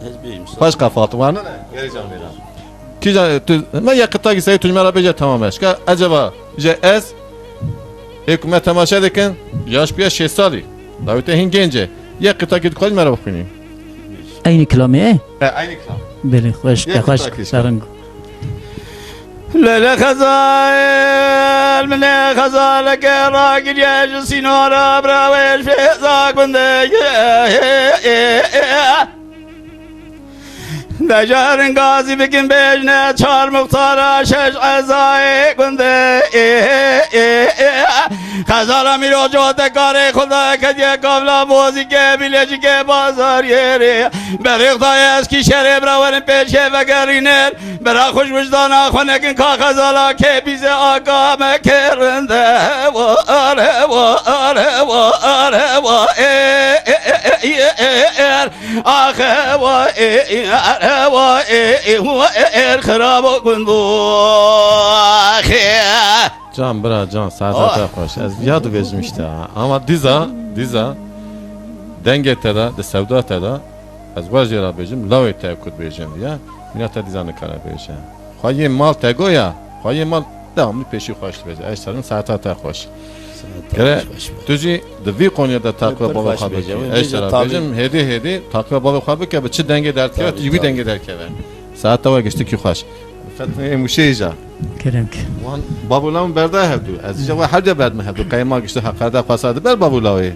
Ezbeyim sağ Başka fatı var ne? Vereceğim vereceğim. Ki ben ye kıta ki sayı tutkay merabeci tamam eşka. Acaba je ez hükümet temaşa dekin. Yaş bir 6 sali. Davete hin gence. Ye kıta ki tutkay merabeci. أين كلامي؟ Aynı klam. بله خوش يا خوش كتاكي. سرنگ لا خزال من خزالك راقل يا جسينور براويش في ذاك بندق دجارن قاضي بكن بيجنا چار مختارا شش عزاي بنده خزالا میرو جو تکاره خدا کدیه قبلا بوزی که بیلجی که بازار یری بریختای اسکی شره براورن پیشه وگرینر برا خوش وجدان آخونکن که خزالا که بیزه آقا مکرنده واره واره واره واره آخه واره خراب کندو آخه Can bra can saate hoş. Ez yad vezim işte. Ama diza denge teda de sevda teda ez vajera bejim lave tekut bejim ya. Minata dizanı kara bejim. Xaye mal tego ya. Xaye mal devamlı peşi hoş bejim. Eşlerin saate hoş. Gere tuji de vi Konya'da takla baba xabe. Eşler bejim hedi takla baba xabe ke çi denge dert ke tuji denge der ke. Saate var geçti ki hoş. Fatma muşeja. كرمك وان بابولام برده هدو از اینجا و هر جا برد مهدو قیما گشته حقرده فساده بر بابولاوی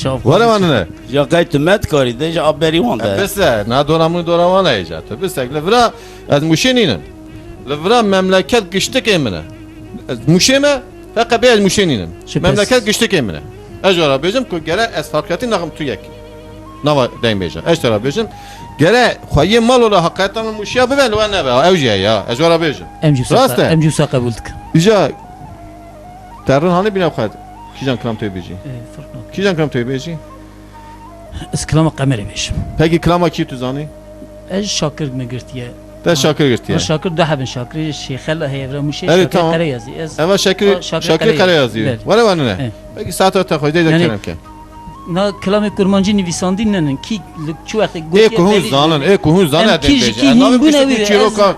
شوف وره وانه یا قیت مت کاری ده جا بری وانده بس نه دورامون دورامانه ایجاد بس لورا از مشینینن لورا مملکت گشته که منه مشیمه فقط به از مشینینن شپس. مملکت گشته که منه اجرا بیجم که گره از فرقتی نقم تو یک نوا دایم بیجم اجرا بیجم گره خواهی مال ولا حقیقتا مشیا ببین و نه به اوجیه یا اجرا بیجم راسته امجوسا قبولتك İca Terran hani bina xad. Kijan kram toy beji. Kijan kram toy beji. اس كلام قمري بيش Peki klama ki tu zani? اج شاكر مگرتیه ده شاکر گرتیه شاكر ده هبن شاكر شيخ الله هيفرا مش أري شاكر تمام. قريزي اما شاکر قریازی بله. ولی ولی نه بگی ساعت تا خودی یعنی دکترم که نا كلام كرمانجي نويساندين نن كي شو وقت ای کوهون زانن ای کوهون زانن ام کیجی کی نام هینگونه کسی ویره، چیرو از- کار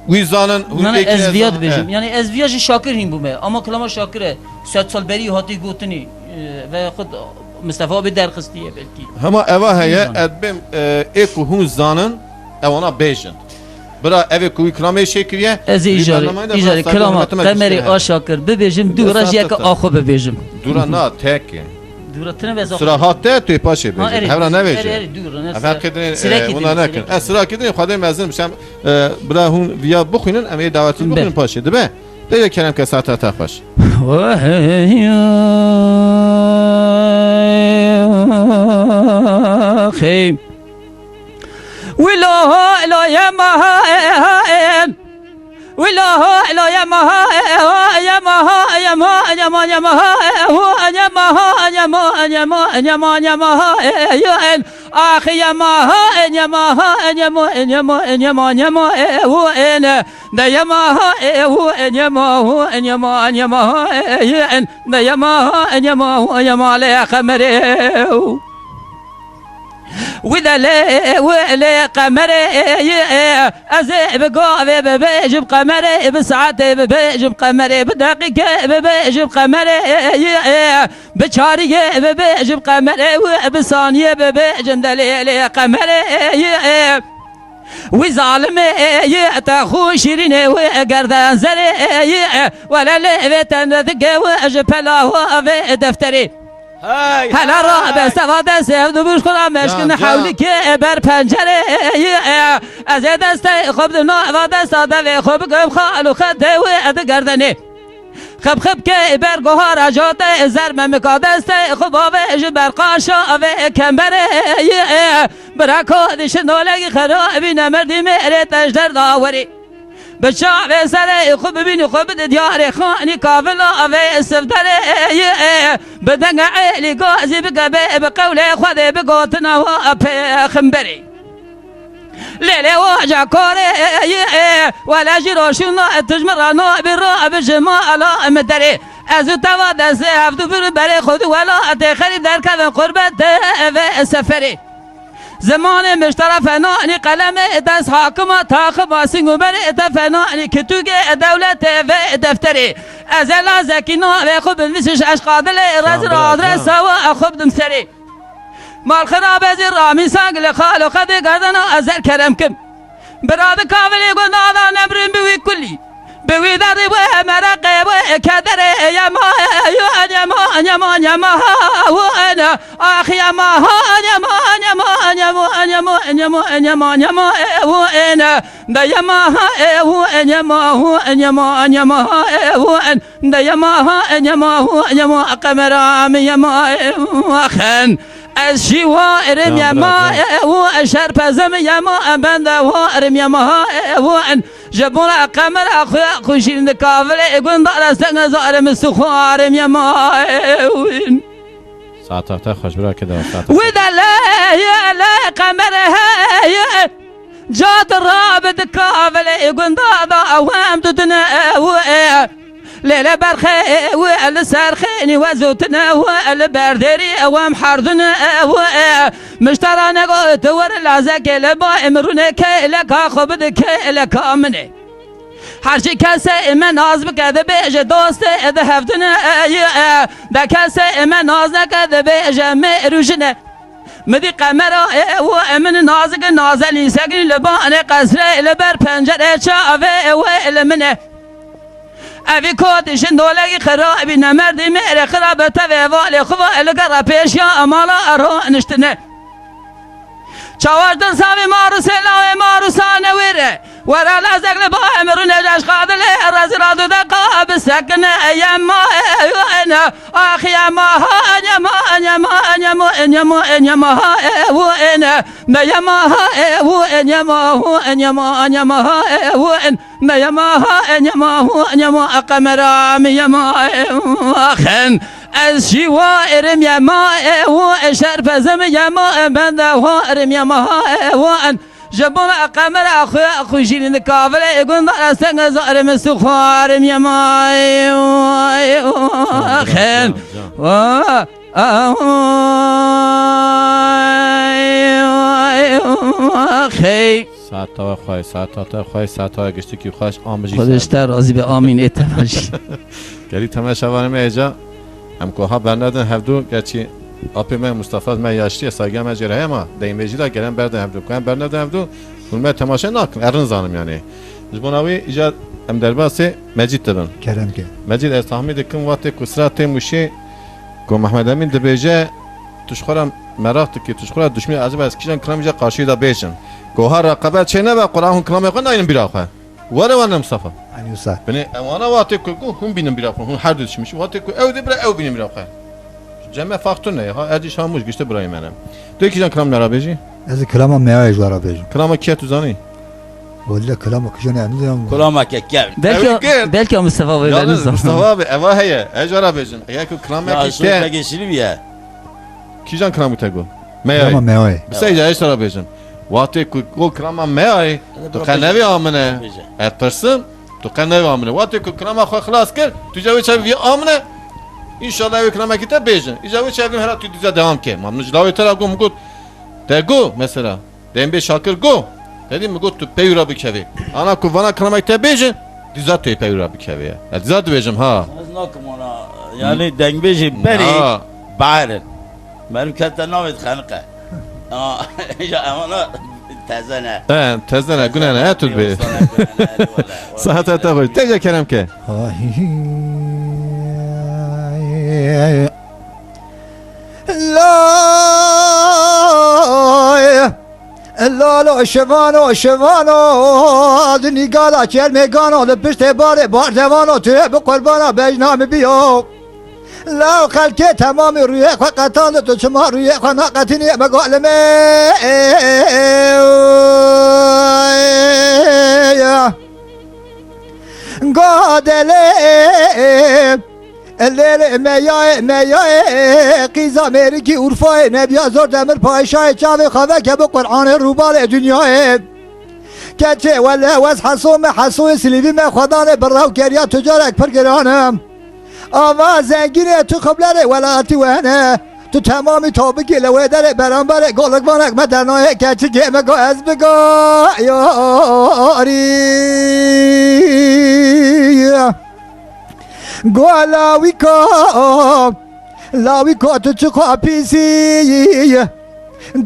وی زانن من از ویاد بجم یعنی از ویاج شاکر هیم بومه اما کلام شاکره 100 سال بری هاتی گوتنی و خود مصطفی به درخستیه بلکی هما اوا هيا زانن. ادبم ای کوهون زانن اوانا بیجن برا اوی کوی کلامه شکریه از ایجاره کلامات قمری آشاکر ببیجم دوراج یک آخو ببیجم دورا نه تکه دورتنه به زاخو صراحت توی پاشه بیجن هبرا نویجه دور اول کدن اونا نکن اسرا کدن خدا مزن میشم برا هون ویا بخونن اما دعوتی بخونن پاشه دبه دیگه کلام که ساعت تا باش خيم ولا لا يا مهان ولا لا يا مهان يا مهان يا مهان يا مهان يا مهان يا مهان يا مهان يا مهان يا مهان يا مهان يا اخي يا مهان يا مهان يا مهان يا مهان يا مهان يا مهان هو انا ده يا مهان هو يا مهان يا مهان يا مهان ده يا مهان يا مهان يا مهان يا خمري وذا لا ولا قمري أزي بقاوي ببيجب قمري بساعتي ببيجب قمري بدقيقة ببيجب قمري بشارية ببيجب قمري وبثانية ببيجب دليل قمري وظالمي تاخو شيريني وقردان زري ولا لفتن ذكي وجبلا وفي دفتري هاي هلا راه استفاده سفد بوش خدا مشکن حولی که بر پنجره از دست خوب دنا و دست دل خوب گم خالو خده و اد گردنی خب خب که بر گوهر جات زر ممکا دست خوب و جبر قاشا و کمبره برکو دش نولگی خرابی نمردی مره تجدر داوری بشعب سر خوب ببینی خوب دیار خانی کافلا و سفدره بدنگ علی گازی بگبه بقول خود بگوتنا و خنبری لیلی واجع کاره ولا جیروشون تجمرانو برا بجمال مدری از توا دست هفتو بر خود ولا تخریب در کدن قربت و سفری زمان مشترف فنانی قلم دست حاکم تاخ باسنگ و بر فنانی کتوگ دولت و دفتری از لازکینا و خوب نویسش اشقادل رز رادرس و خوب دمسری مال خراب از رامی سنگ لخال و خد گردن ازر کرم کم براد کاملی گناه نبریم بوی کلی بوی داری و مرقه و کدر یما یما یما یما و انا آخی یما یما یما یما یما یما یما یما و انا دا یما و یما و یما یما و دا یما یما و یما قمرام یما خن از شوائرم يما وشربزم يما بنده وارم يما وان جبونا قمر اخويا خوشين كافل يقول دار سنه زارم سخوارم يما ساعت تا خوش برا كده ساعت وذا لا قمر هي جات الرابط كافل يقول دار وام تدنا ليلة برخي والسرخيني وزوتنا والبردري ومحرضنا مشترانا قلت ور العزاك لبا امرنا كيلك خبد كيلك مني هرشي كاسة من ناز بكذا بيجي دوست اذا هفتنا دا كاسة من ناز كذا بيجي ميروجنا مدي قمرا ومن نازك نازلي سقني لبا قصري لبر پنجره شافي وإلمنه اوی کودشن دولگی خرابی نمردی میره خرابته و والی خواه الگره پیش یا امالا ارو نشتنه چاوشتن سامی مارو سلاوی مارو سانه ویره ورا لازق با امرو نجاش قادل رازی رادو دقا بسکنه یما ایوانا آخی یما یما یما یما یما یما ایوانا نیما ایوانا یما یما ایوانا نیما یما یما قمرام یما آخن از شوائرم یما و شرفزم یما بنده وارم یما وان جبون قمر أخو جيلين كافر يقول درسنا زار مسخار يماي خير خير ساعتا خواه ساعتا خواه ساعتا گشتی که خوش آمجی خودش در راضی به آمین اتفاقی گلی تماشا وارم ایجا هم که ها برندن هفدو گرچی آپی من مصطفی من یاشتی ساگه من جره ما دیم بیجی دا گرم برده هفدو کنم برندن هفدو من تماشا نکن ارن زانم یعنی جبوناوی ایجاد هم در باسی مجید دبن کرم که مجید از تحمید کم وقت کسرات موشی کو محمد امین دبیجه تشخورم مراخت که تشخورم دشمن عجب از کیشان کلام جا قاشی دا بیشن گوهر رقبت چه نه با قرآن کلام خود ناین بیراخه وره مصطفی انیوسا بني وانا واتي كو هم بينم بيراقون هم حردش مش واتي كو او دبر او بينم بيراقون جمع فاقتونه ها اديش هموش گشته برای منم تو کی جان کلام نرا بيجي از کلام میایش وارا بیجم کلام کی تو زانی ولی کلام کجا نه كلامك كم belki Mustafa ve yalnız Mustafa be eva heye ejara bejin ya ku kلام يا ki شو te تلاقي شنو بيها ki jan kلام tego کلام me میای بس ya ejara bejin واتي كو كلام me تو قنوي امنه اترسم تو قنوي امنه واتي كو كلام خو خلاص كر تو جاوي چاوي امنه ان شاء الله كلام ki te bejin ijavı çevrim her tu dize devam ke mamnu jlavi tera gum gut tego mesela dembe şakır go dedim mi gut tu peyura bikevi ana ku vana kılmak te bejin dizat te peyura bikevi ya dizat bejim ha ناكم انا يعني دنگ بيجي بري بعرن من كنت ناوي خنقه انا تزنه tezden günene ha tut be saat ata koy teje kerem ke لا لا شوانو شوانو دنی گالا چر میگانو لپشت باره باردوانو تو به قربانا بجنام بیو لا خلکه تمام روی خو قطان تو شما روی خو ناقتنی مقالمه قادله الليل مياي قيزا ميركي أورفاي نبيا زور دمر پايشاي چاوي خاوه که بقرآن روبال دنياي كچه ولا وز حسوم حسوي سليبي ما خدانه براو كريا تجارك پرگرانم آواز زنگينه تو خبلره ولاتي وهنه تو تمامی تابگی لوه داره برانبره گلک بانک مدرنای کچه که مگا از بگا یاری گو لاوی کا تو چکا پیسی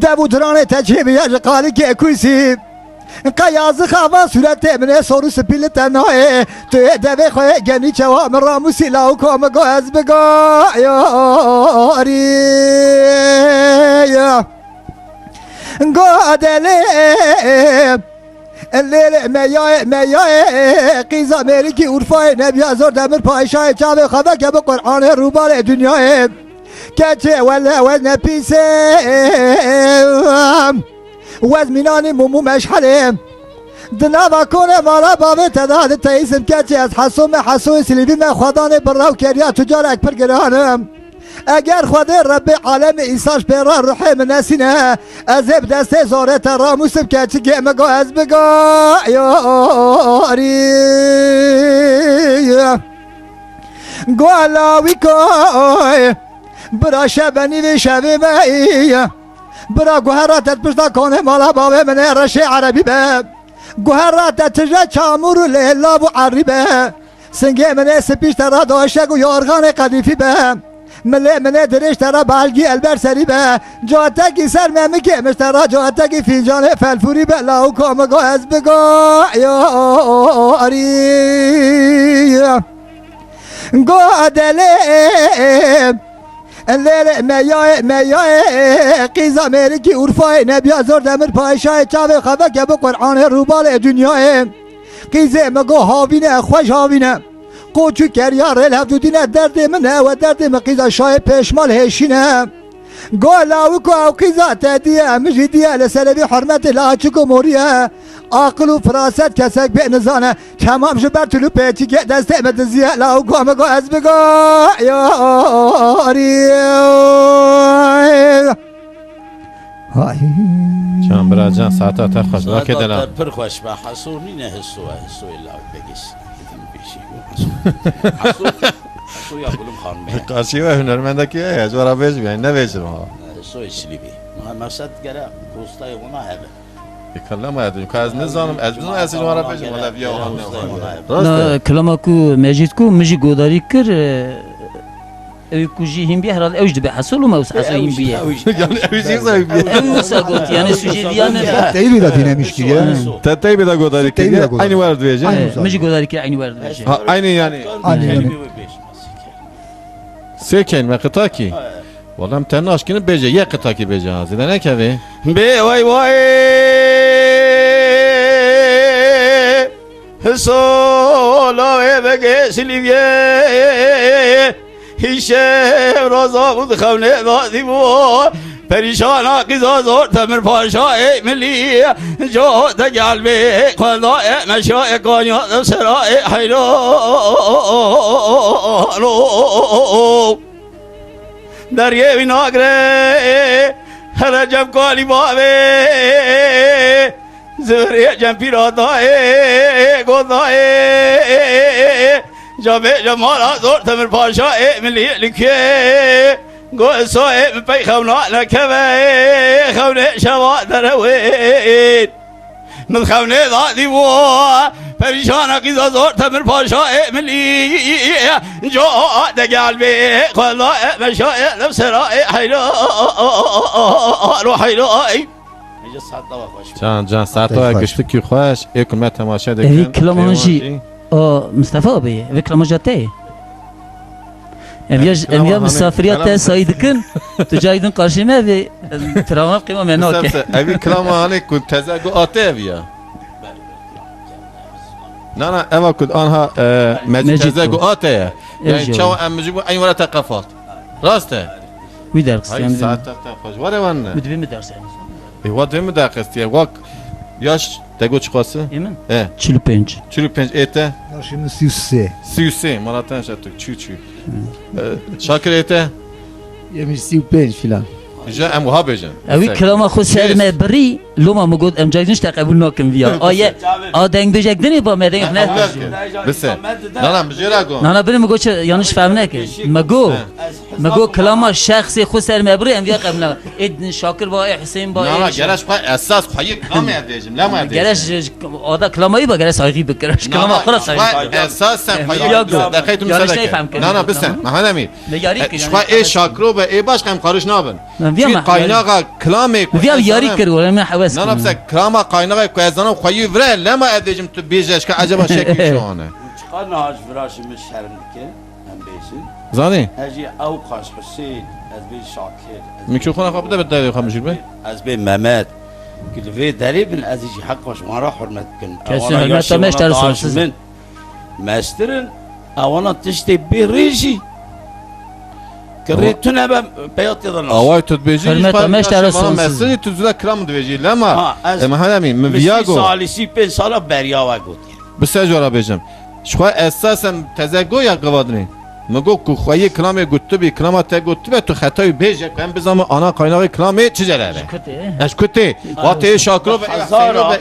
دبودرانه تچه بیاج قالی که کویسی قیاز خواه صورت منه سورو سپیل تنهای تو دوه خواه گنی چوا من راموسی لاو که مگا از بگا یاری گو دلی الليل مياي قيزا ميركي أورفاي نبيا زور دمر پايشاي چاوي خبا که بقرآن روبال دنياي كچه ولا وزن بيسم وزميناني مومو مشحلم دنابا كونه مالا بابي تداد تيسم كچه از حسوم سليبي من خداني براو كريا تجار اكبر گرانم اگر خود رب عالم ایساش پیرا روحه من نسینه ازب دسته زارت راموسم که چی گمگا از بگا یاری گوالاوی کوی برا شبنی و شبی بایی برا گوهراتت پشتا کنه مالا بابه منه رشه عربی به گوهراتت تجا چامور و لیلاب و عربی سنگه منه سپیش ترا داشتگ و یارغان قدیفی به منه درش ترا بالگی البر سری به جاتگی سر ممکه مشترا جاتگی فینجان فلفوری به لاو کامگا از بگا یاری گادله الليل مياي قيزا ميركي أورفاي نبيا زور دمر پايشاي چاوي خبا که بقرآن روبال دنياي قيزا مگو هاوينه خوش هاوينه قوچو کریا رل هفدودینه درد منه و درد مقیزا شای پیشمال هشینه گولاو کو او قیزا تهدیه مجیدیه لسلبی حرمت لاچکو موریه عقل و فراست کسک به نزانه تمام جبر طلو پیچی که دسته مدزیه لاو کو مگو از بگا یاری های Can Biracan saata ta xoş. Bak در edelim. پر خوش به حسون نینه حسو الله بگیش دیدیم بیشی حسو یا بلوم خانمه Karşı ve hünermendeki ya zora bezmeyin ne vezir ha. حسو اشلیبی مقصد گره دوستای اونا هبه Kallama edin. Kaz ne zanım ez bizim esil vara bezim valla biya olan ne var. نا كلامك ماجد كو مجي قدري كر اوي كوجي هم بيه هرال اوجد بحصل وما وس حصل هم بيه Yani evizi zayıf biya. اوي وس قلت يعني سوجي ديانا تیلی را دیnemiş ki ya. Tetey bir de godarik. Tetey bir de godarik. Aynı var diyeceğim. Aynı. مجي قدري كر عيني ورد بجي Ha, aynı yani. Aynı yani. Seken ve kıta ki. Valla mtenin aşkını bece. Ye kıta ki bece hazine ne kevi? به وای وای حسولا بگه سلیویه هیچ رازا بود خونه دادی بود پریشان قیزا زور تمر پاشا ملی جا دگل به خدا مشا قانیا سرا حیران دریه بی ناگره هر جب کالی باوه زوری جم پیرادای گودای جابه جمالا زور تمر پاشا ملی لکه گو سوه پی خونا نکوه خونه شوا دروید من خونه دادی بو پریشان قیزا زور تمر پاشا ملی جا دگل به خلا مشا نفسرا حیران و حیران اینجا صد دوا خوش Can saata güçlü ki hoş. Ekum temaşa de. اوي كلامانجي اه مصطفى ابي اوي كلامانجاتي اميا مسافريات سايدكن تجايدن قرشيمه في تراونا قيمه منوك Evi klama hani kud tezego ate evi ya. Nana eva kud anha mecid Mecid tezego bu. ate ya. Yani Evet, çava emmici bu aynı vara takafat. Raste. وي درس Hayır يعني saat takafat. Var ya vanne. بدي مدرس يعني Eva değil mi dakist ya? Vak yaş tego çıkası. يمن E. تشيلو بنج Çürük penç ete. Şimdi 103. Siyusi. Malatan şatuk. Çü çü. Şakir ete. yemiş 35 filan. Ja em muha bejen. اوي كلام خو سر ما بري لو ما موجود ام جايزنش تقبل ناكم فيا ايه دنگ بجك دني با ما دنگ نه Bise. Nana mjera go. انا بري مگو يانش فهمناك مگو كلام شخصي خو سر ما بري ام فيا قبل ادن شاكر با حسين با Nana geraş pay esas payı kama edeceğim. Lama edeceğim. گرش آدا کلامی با گرش سایقی بکرش کلام خلاص اساس sen payı Yok, yok. dakikayım Yanlış sadaka. neyfem ki. Nana bise. Mahanemi. Neyari ki, Şfa yani. e şakro ve e başkam karış nabın. Via Fi ma- kaynağa klame. فيها ياري كر ولا ما حواس Nana bise klama kaynağa koyazana koyu vre lama edeceğim tu bijeş ki acaba şekil şu anı. çıkar nahaj virajımız şermdike hem beysin Zani. هجی او قاش حسین از بی شاکر Mikrofona kapıda bir daha خمس جيب. از بی ممد كل في دريبن از يجي حق واش ما راح حرمت كن كسر حرمت تماش ترسل. من ماسترن اوانا تشتي بريجي كريتنا بيوت يضل Avay tut beji. Hürmet ameş tara sonsuz. Mesele tuzula kram dveci lama. Ha, az- Mahanemi mi مشي viago. سالسي بين سالا بريا وقوت Bise jora bejim. Şfa esasen tezego ya qavadni. Mego ku khoyi klame guttu bi klama te guttu ve tu hatay beje hem bizama ana kaynağı klame çizelere. Eş kutti. Vate şakro ve Hazara.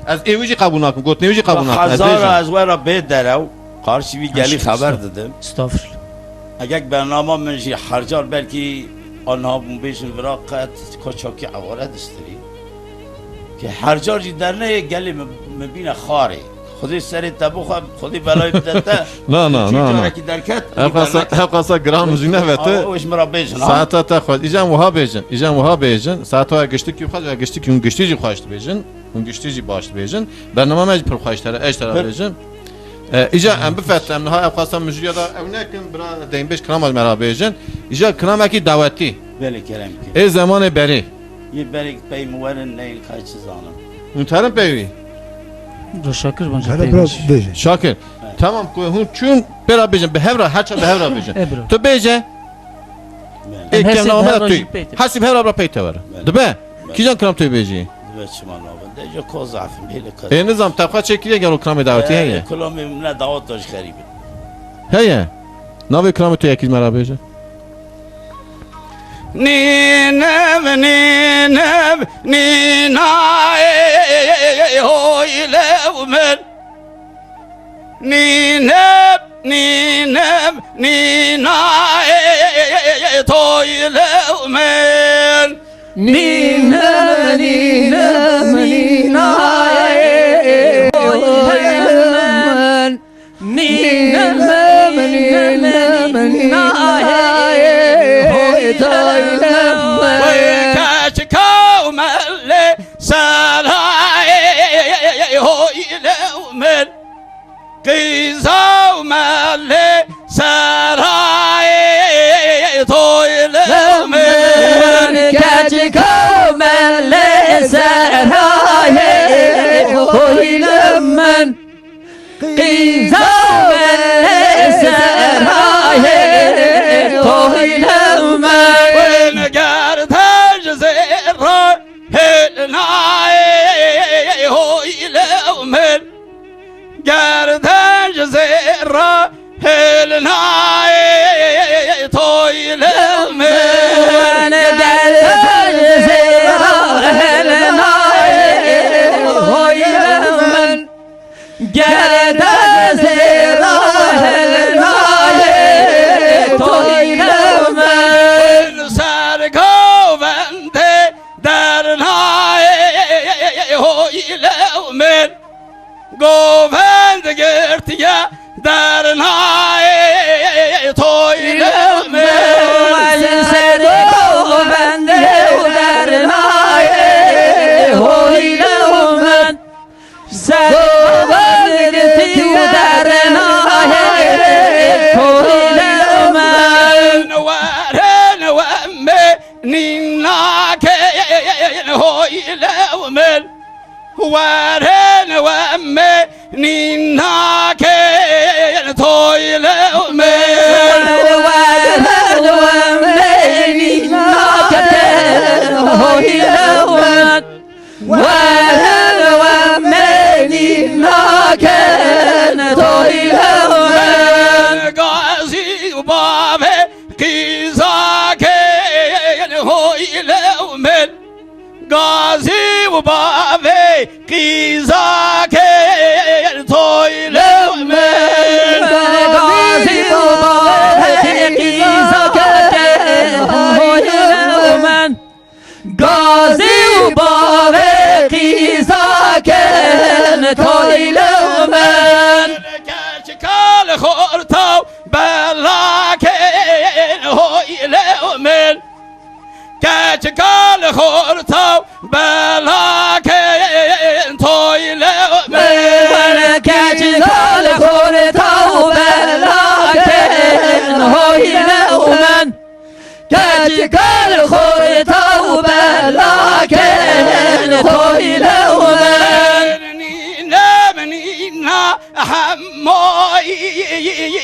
az evici qabul nakum. Gut nevici qabul nakum. خزار از ورا بيت درو قارشي بي گلی خبر دادم استغفر اگر برنامه من جی هرجار بلکی آنها بیشن وراقت کوچاکی عوارت استری که هرجار جی در نه گلی مبینه خاره خودی سری تبو خودی بلای بدته Na. کی درکت Hep kasa gram müziğine ve te. اوش مرا بیشن Saata ta khod. İjan muha bejin. İjan muha bejin. Saata geçtik ki khod geçtik ki geçtik ji khoşt bejin. Geçtik ji başt bejin. Bernama mec per khoştara eş taraf bejin. İja em bifet em ha khasa müziğe da evnekin bra deyin beş kram mera bejin. İja kramaki daveti. بله کرم که E zamanı beri. یه بری پی مورن نه کای چیزانم Ünterim pevi. شاكر بنجا Hele biraz beje. Şakir. Tamam ku hun çün bera bejin. Behevra haça behevra bejin. Ebru. Tu beje. بله Ek Hasip yana behevra amela tu. jip peyte. Hasip behevra peyte var. Dbe. Kijan kram tu beji. دوی چما نابنده جو کوزعفم هیله کار E nizam tabqa çekiliye gel o kram daveti heye. کلامی نه دعوت داشت غریبه Heye. Navi kram tu yakil mera beje. نینم نینم نینای هویلو من نینم نینم نینای تویلو من نینم نینم نینای هویلمن نینم نینم نینای هویلمن ويكاشكو ملي سراي هويلو من قيزو ملي سراي تويلو من كاتشكو ملي سراي هويلمن قيزو ملي سراي هويلمن ونقرتج زيرو هلناي هويلو من قرتج زيرو هلناي تويلو من قرتج زيرو هلناي هويلمن قرتج زيرو هلناي تويلمن سرقو بنده درناي هويلو من قوفند قرتيا درناي تويلو من سرقو بنده درناي هويلمن سرقو بنده درناي هويلمن ورن وامي نيناك هويلو من ورن وامي نيناك تويلو من ورن وامي نيناك هويلمن ورن وامي نيناك تويلمن غازي وبابي قيزاك هويلو من غازي وبابي قيزاك تويلو من غازي وبابي قيزاك هويلمن غازي وبابي قيزاك تويلمن كاشكال خورتو بلاكين هويلو من كاشكال خورتو بلاكين تويلو من كاشكال خورتو بلاكين هويلمن كاشكال خورتو بلاكين تويلمن نينا منينا حموي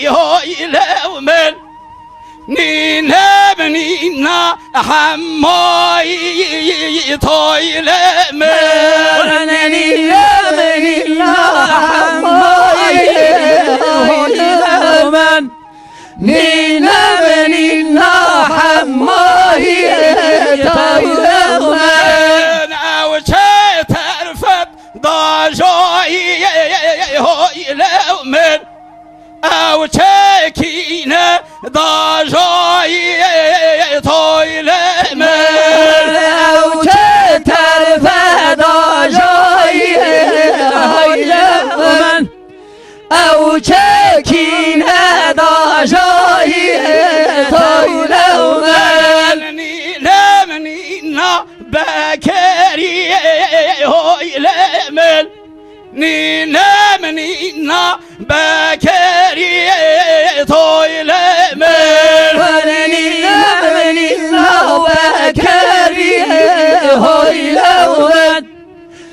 هويلو من نينا منينا حموي تويلو من نينا منينا حموي هويلمن نينا منينا حموي تويلمن او ترفد ضاجوي هويلو من او تكينا ضاجوي تويلو من او ترفد ضاجوي هويلمن او تكينا ضاجوي تويلمن نينا منينا بكري هويلمن نينا منينا بكري تويلمن نينا منينا بكري هويلمن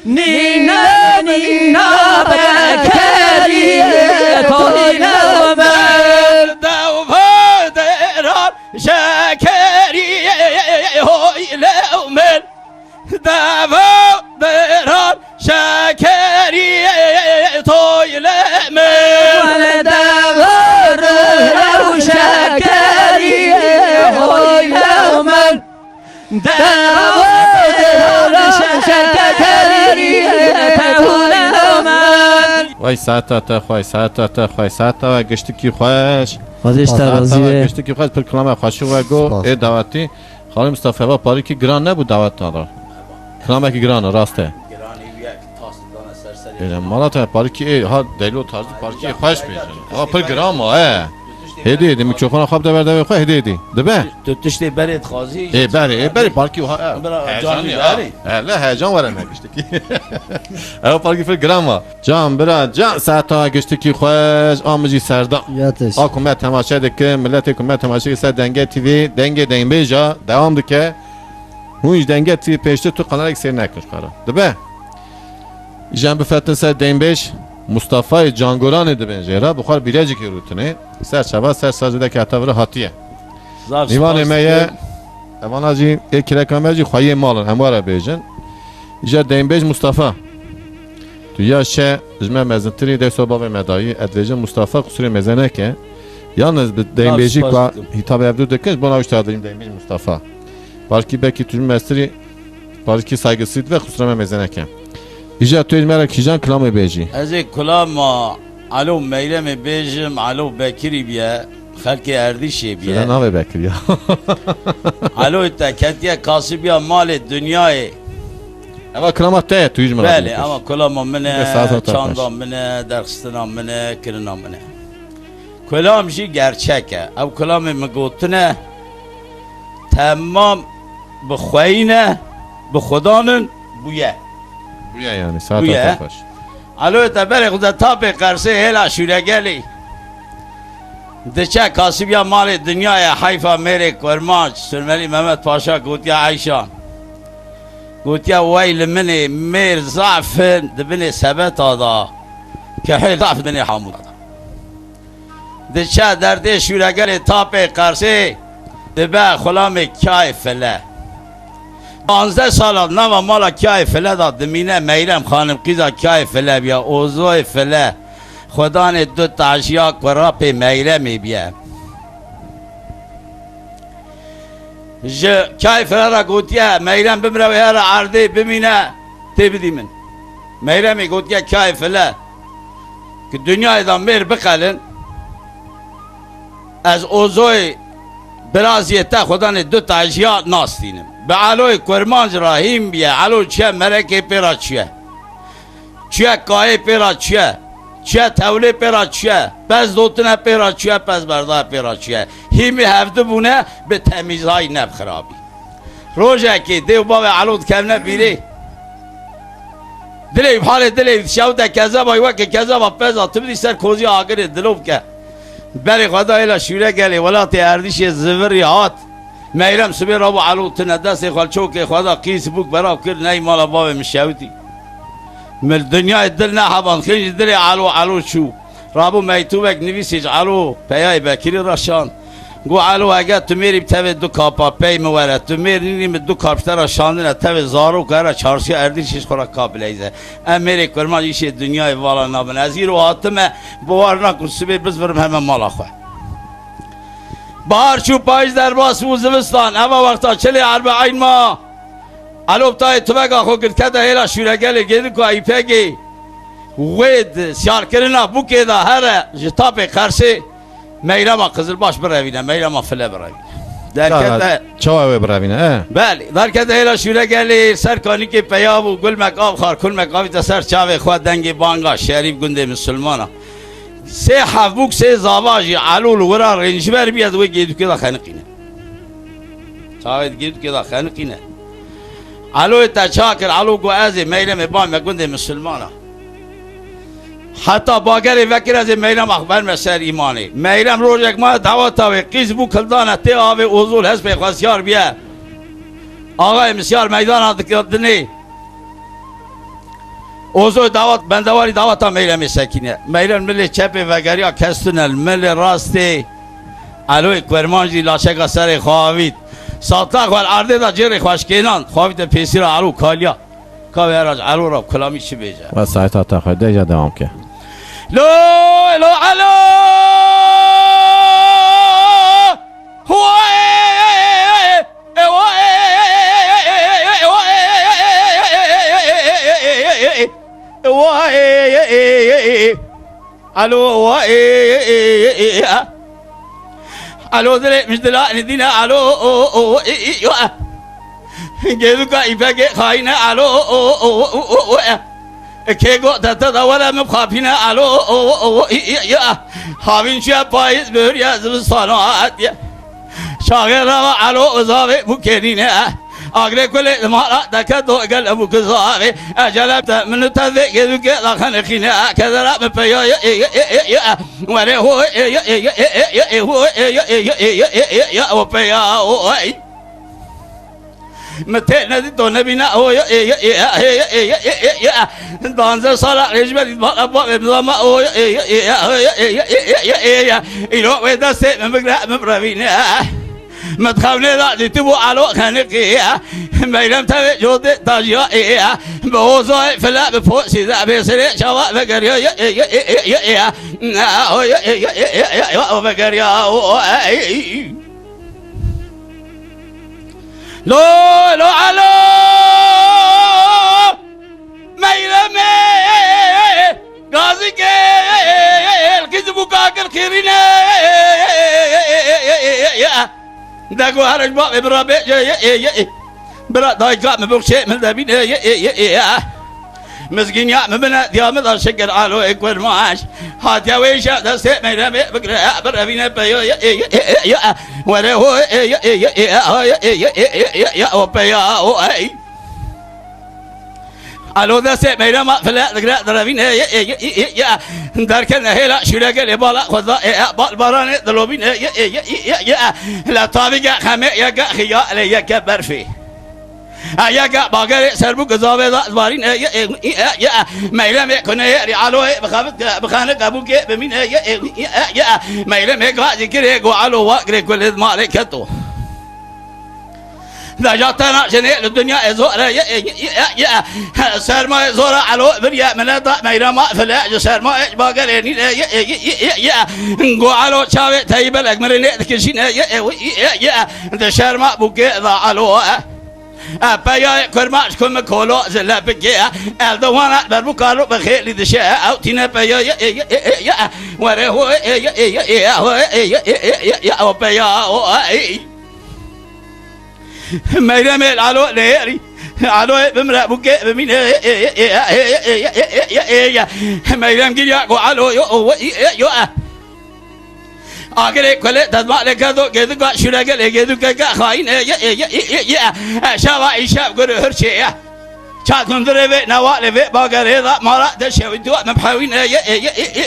نينا منينا بكري تويلمن دوفا درار شكري هويلمن دوفا درار شكري تويلمن دور لو شكري هويلمن وای ساعت تا خوای ساعت و گشتی کی خوش خودش ترازیه گشتی کی خوش پر کلام خوشو و گو ای دعوتی خالی مصطفی با پاری کی گران نبود دعوت دار کلام کی گران راسته مالا تا پاری کی ها دلو تاز پاری کی خوش بیشن ها پر گرام هدی میکروفون خواب دبر خو هدی دبه تو تشتی برید خازی ای بری پارکی ها جانی بری لا هیجان وره نگشتی کی او پارکی پر گرام جان برا جان ساعت گشتی کی خوش آمجی سردا یاتش حکومت تماشا دکه ملت حکومت تماشا سر دنگه تیوی دنگه بیجا دوام دکه هونج دنگه تیوی پیشته تو قناه اکسیر نکنش قرار دبه جان بفتن سر دنبش مصطفی جانگوران دبنجه را بخار بیراجی که روتونه سر شبا سر سازده که اتاوره هاتیه نیوان میه اوانا جی یک رکامه جی خواهی مالن همواره بیجن ایجا دنبش مصطفی تو یا شه جمعه مزنتری ده صبح مدایی ادویجه مصطفی قصور مزنه که yalnız dembeci ka hitap evde dökünüz bana uçtardayım dembeci Mustafa. Belki belki tüm mesleği belki saygısıydı ve kusura mezeneke. İca tüy merak hican kılamı beci. از کلام علو میلم بیجم علو بکری بیا خلک اردیشی Sen بیا ne haber Bekir ya? علو تکتیه کاسی بیا مال دنیای Ama kılamak değil tüy merak. بله اما کلام منه ساعت چاندام منه درخستنام منه کرنام منه کلام جی گرچکه او کلام مگوتنه تمام بخوینه بخدانن بویه Buraya yani saat Buraya. ataş. علو تبر خود تاپ قرصه هلا شورگلی دچه کاسبیا مال دنیای حیفا میره کرمانچ سرملی محمد پاشا گوتیا عیشان گوتیا ویل منی میر ضعفن دبنی ثبت آدا که حیل ضعف دنی حامود دچه درده شورگلی تاپ قرصه دبه خلام کای فله 15 سال نوا مالا کای فله داد دمینه میرم خانم قیزا کای فله بیا اوزوی فله خدا نه دو تاشیا قراب میرم بیا ج کای فله را گوتیا میرم بمره و هر عرضه بمینه تبدی من میرم گوتیا کای فله که دنیای دام میر بقلن از اوزوی برازیتا خدا نه دو تاشیا ناستینم به علوی کرمانج راهیم بیه علو چه مرکه پیرا چه کای پیرا چه توله پیرا پس دوتنه پیرا پس برده پیرا هیمی هفته بونه به تمیزهای نب خرابی روژه که دیو باو علود کم نبیره دلی بحال دلی شو ده کذب آیوه که کذب پس تبدی سر کوزی آگره دلوب که بری خدا ایلا شوره گلی ولاتی اردیش زوری هات میرم سبی را با علو تنه دست خالچو که خدا قیس بوک براب کرد نی مالا باب مشاوتی مل دنیای دل نه حبان خیلی دل علو شو رابو میتو بک نویسیج علو پیای بکری راشان گو علو اگر تو میری بتوی دو کاپا پی موره تو میری نیم دو کارپتر راشاندنه توی زارو که چارسی اردیشش خورا کابلیزه امیری کرمان ایشه دنیای والا نابن از این رو حاتمه بوار نکن سبی بز برم همه مالا خواه بار چو پایز در باس وزبستان اما وقتا چلی اربعین ما علوب تای تو بگا خو کرد کده هیلا شورگلی گیدی که ای پگی وید سیار کرنا بو که دا هر جتاب قرسی میرما قزل باش بروینه میرما فله بروینه در کده چاوه بروینه بله در کده هیلا شورگلی سرکانی که پیاب و گل مکاب خار کل مکابی تا سر چاوه خواه دنگی بانگا شریف گنده مسلمانا سه حبوک سه زاواجی علول ورا رنجبر بیاد و گیدو که دا خنقینه چاوید گیدو که دا خنقینه علو تا چاکر علو گو ازی میرم بام گنده مسلمانا حتی باگری وکر از میرم اخبر مسر ایمانی میرم روزک ما دعوت آوه قیز بو کلدانه تی آوه اوزول حسب خواستیار بیا آقای مسیار میدان دنی اوزو دعوت بندواری دعوت ها میرم سکینه میرم ملی چپ وگری ها کستونل ملی راستی علوی کرمانجی لاشک سر خواهوید ساطلاق وال عرده دا جیر خوشکینان خواهوید پیسی را علو کالیا کاوی هراج علو را کلامی چی بیجه و ساعت ataş دیجا دوام که لو علو الو الو دل مش دلاني دينا الو جيدوكا يفاجئ خاينة الو كيغو تتدور مخافينا الو هاوين شاب بايز بوريا زبصانات شاغر الو زاوي بوكينينا اغري كل ما دكتو قال ابو كزاوي اجلبت من تذيك يدوكا خنخينا كذا بيا ولا هو هو بيا متى ندي تونا بينا هو دانزر صار رجبة ما هو إلو ويدا سيد مبربينا ما تخافني ذا تبو على خانقية ما يلم تبي جود تاجيا بوزاي فلا بفوق سيدا بيسري شوا بقريا يا بقريا لو علو ما يلمي غازي الكذب كاكل خيرنا داكو هرج باب برابي برا دايكا مبوشي من دابين مسكين يا مبنا يا مدار شكر علو اكبر معاش هات يا ويشا دسي ما يلمي بقرا برابينا بيو يا ولا هو يا وبيا الو دسي ما يلمي فلا بقرا برابينا يا داركن هلا شرق لبالا خذا بالبران دلوبين يا لا طابق خمي يا خيا يا كبر فيه يا باقر سربو قزابه ذا زبارين يا ما يلم يكون يري علو بخانق ابوك بمين يا ما يلم يقعد يكري علو واقري كل مالكته ذا جاتنا شنو الدنيا زور يا سرما زور علو بريا من ما يلم فلا سرما باقر يا نقو علو شاوي تايبل اكمرني كشين يا ذا شرما بوك ذا علو أبايا كرماش كم كولو زلا بجيا الدوانا بربكارو بخيل دشاء أو تينا بايا يا وره يا أبايا ما يرمي علو نيري علو بمرأ بوكي بمين ما يرمي يا علو يو آخر كله تدمع لكذا كذا شو لقى كذا خاين يا شوا إيشاب قرر هرشة شاد نندره نوال في باقر هذا مرا دشوا دوا مبحوين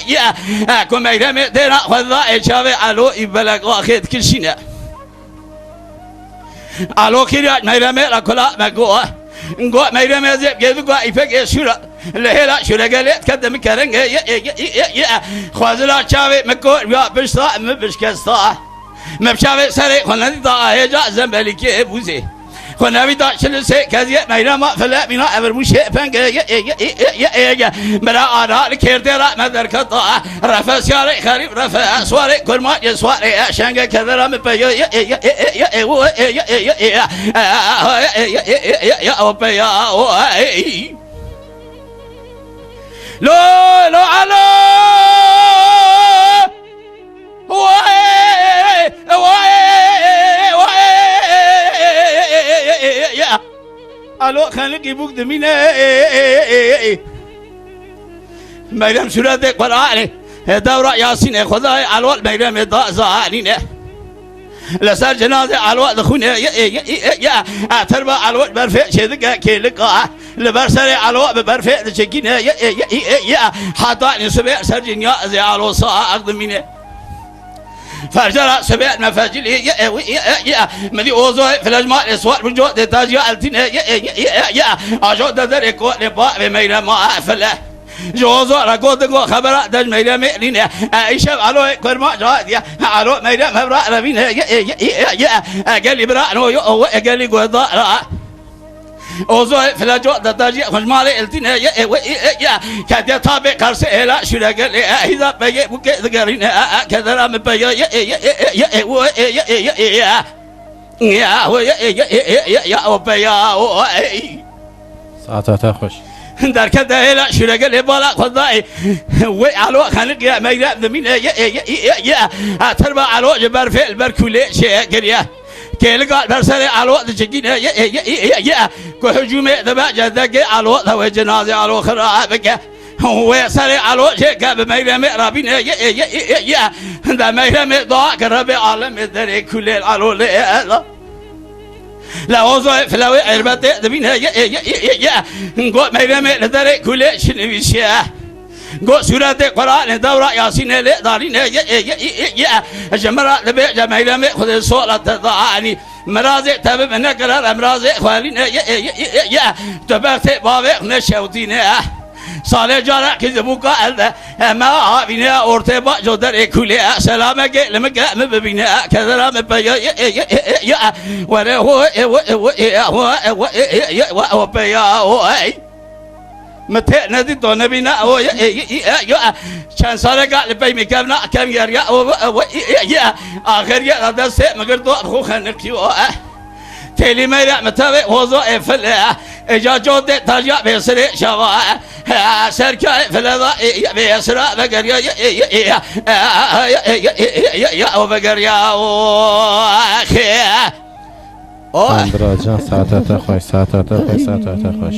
يا كم يرمي دنا خذا إيشاب علو يبلغ واحد كلشينا علو كيرات ما يرمي لكلا مقوى نقول ما يرمي زب كذا يفك شورا لهلا شو لقى تقدم كرنج يا خوازلا شاوي مكور يا بشطا مبشكستا مبشاوي سري خنادي دا هيجا زمبلكي بوزي خنابي دا شلسي كذي ما يرمى فلا بنا أمر مش فنج يا مرا أنا الكيرترا مدركتا رفع سياري خريب رفع سواري كرما يسواري شنگ كذا مبيا يا لو علو يا الو خليك يبوك دمينا ميرم سورة قرآن دورة ياسين خداي الو ميرم دا زانين لسر جنازة الو دخونه يا تربى الو برفع شدك كيلك لبرسر الو برفع تشكين يا حتى نسبة سرجين يا زي الو صا أقدمينه فرجرا سبع مفاجل يا مدي أوزو في الأجماع الأسواق بجود تاجي ألتين يا أجود ذلك لباء بميرا ما فله جوزو ركود كو خبر دج ميرا ميرين عيشة علو كرما جاد يا علو ميرا مبرا ربين يا قال لي برا نو يو قال لي قوضا أوزو في الأجواء تاجي خجمالي ألتين يا كذا تابع كرسي لا شو قال لي إذا بيجي بكي ذكرين كذا لا مبيا يا هو يا وبيا ساعتها تخش دركت هلا شرقة لبلا خضاي وعلو خلق يا ميلا ذمين يا تربى علو جبر في البركولة شيء يا كل قال برسل علو تجين يا كهجوم ذبح جذك علو ذو جنازة علو خرابك ويسري علو شيء كاب ميلا مرابين يا ذا ميلا مضاع كرب عالم الدري كل علو لا لا وظائف فلاوي عربت دبين يا قو ميرم لدري كل شنويشيا قو سورة القرآن دورة ياسين لدارين يا جمرة لبي جميرم خذ الصلاة تضعني مرازق تبب نقرر امراض خوالين يا تبغت بابك نشودين سال جارا كذبوكا ما عابينا أورتبا جودر كلها سلامك لمك مبينا كذا مبيا يا وره هو بيا متى ندي دون بينا أو يا كان سالك لبي مكمنا كم يريا يا آخر يا هذا سه مقدر تو أخو خنقيو تيلي ميرا متى وظائف لا إجازة ترجع بيصير شوا سركا فلا بيصير بقر يا وبقر يا أخي براجان ساعتها خوش ساعتها خوش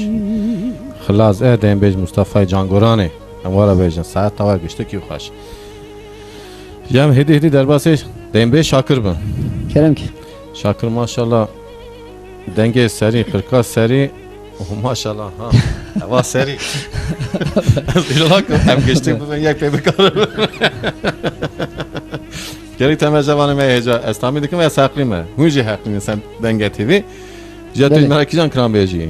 خلاص دیم بیج مصطفی جانگورانی اموارا بیجن ساعت تاور گشته کی خوش جام هدی درباسه دیم بیج شاکر بن Kerem ki. شاکر ماشاءالله دنگه سری خرکا سری ماشاءالله ها هوا سری از ایران هم گشته بودن یک پی بکارم گری تمام جوان می هجا اسلامی دکم و ساقلی می هوجی حقی نسان دنگه تیوی جاتوی مراکی جان کرام بیجی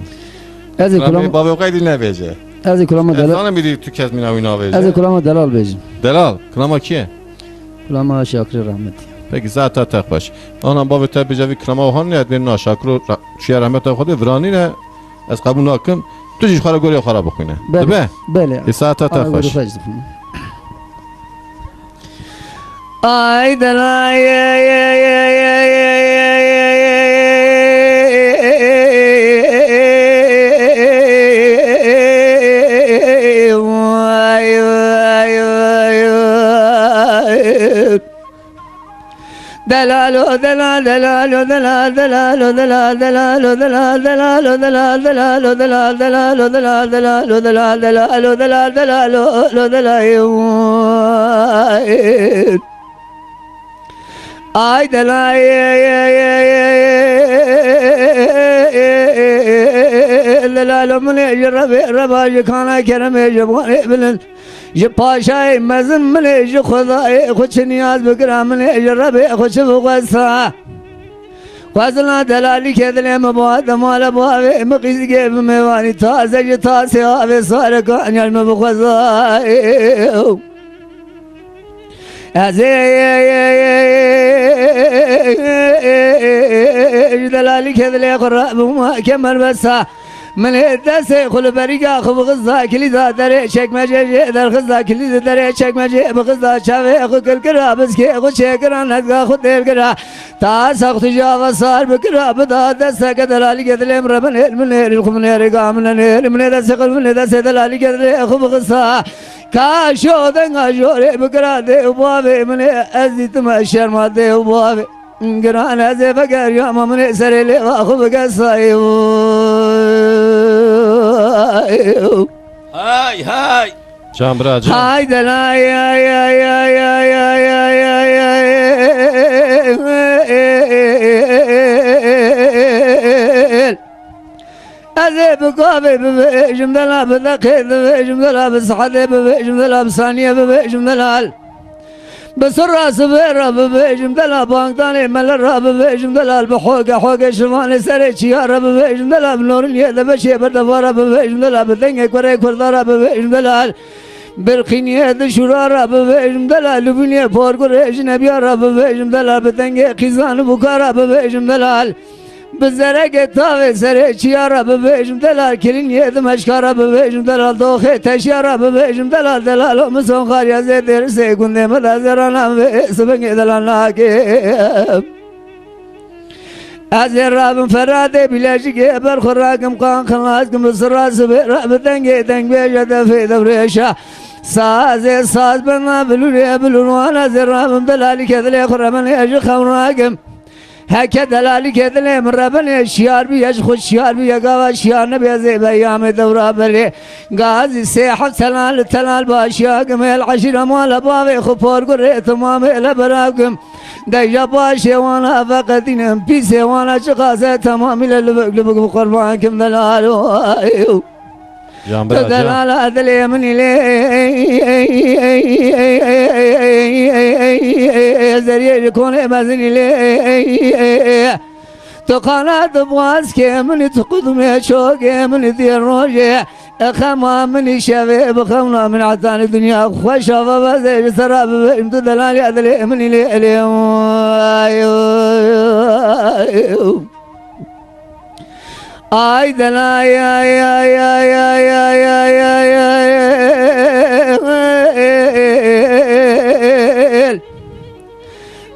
از کرام kulağıma بابا قیدی نبیجه az kulağıma delal Efsane biri tüket mina oyna az verecek. kulağıma delal bejim. Delal, krama kiye? Kulağıma Şakir rahmet. Peki zaten tek baş. Anam babı tabi cevi krama ohan niyet benim naşakru şiye rahmet akudu vrani ne? Ez kabul nakım. Tujiş khara gori khara bukine. Tabi? Böyle. Zaten tek baş. Ay delay Delalo delal delalo delal delalo delal delalo delal delalo delal delalo delal delalo delal delalo delal delalo delal delalo delalo ay delay delalo mene jrabe rabaj khana kerme jabane bilen ये पाशाए मज़न मने ये खुदाए कुछ नियाज़ बकरा मने ये रबे कुछ बगसा ख्वाज़ना दलाली के दिले मबाद माला बावे मकीज़ के मेवानी ताज़े ये ताज़े आवे सारे का अन्याल में बगसाए ऐसे ये दलाली के दिले क़ुराब हुआ के मरबसा من دست خل بریگا خوب غذا کلیدا داره چکمجه در غذا کلید داره چکمجه بغذا چاوه خو کل کرا بس که خو چکران ندگا خود دل کرا تا سخت جاوا سار بکرا بدا دست کدلالی کدلم ربن من الخمن رگا من دست خل من دست دلالی کدل خوب غذا کاشو دنگا جوره بکرا ده بابه من ازیت ما شرما ده بابه گران از بگر یا من سر لی خوب غذا هاي هاي Can Bracan. Hay delay ay ay ay ay ay ay ay أذيب قابي ببيجم دلاب ذكيد ببيجم دلاب صحدي ببيجم دلاب ثانية ببيجم دلال بسرعة سبيرة ببيجم دلاب بانتاني ملرة ببيجم دلال بحوقة حوقة شمالي سري شيارة ببيجم دلاب نور اليد بشي بردفارة ببيجم دلاب دنگي كوري كوردارة ببيجم دلال برقينية شرارة ببيجم دلال لبنية بورقور نبيارة ببيجم دلال بدنگي قيزان بكارة ببيجم دلال بزرق تاوي سري شيارة ببيجم دلال كلينية مشكارة ببيجم دلال دوخي تشيارة ببيجم دلال دلال مسون خاريا زيدر سيكون دي مدى زرانا سبنگي دلال ناكي از رابم فراده بیلاشی که بر خوراکم قان خلاص کم سراس برابطن که دنگ بیشه دفعه دبریشه ساز بنا بلون از رابم دلالی که دلی خورمن اجی خوراکم هک دلالی که دلی مرابن شیار بیش خود شیار بی گاوا شیار نبیزه بیام دورا بلی غازی سیح تلال باشیاکم العشیر مال باوی خپور گره تمام البراکم دیجا باشه وانا فقدینم پیسه وانا چقاسه تمامی لبک قربان کم دلالو جان برا جان دلال عدلی منی لی زریه کنه مزنی لی تو قنات بواز که منی تو قدوم چوکه منی دیر روشه اخما منی شوه بخونا من عطان دنیا خوش وبزه سراب انت دلال عدلی منی لی ay dalay ay ay ay ay ay ay ay ay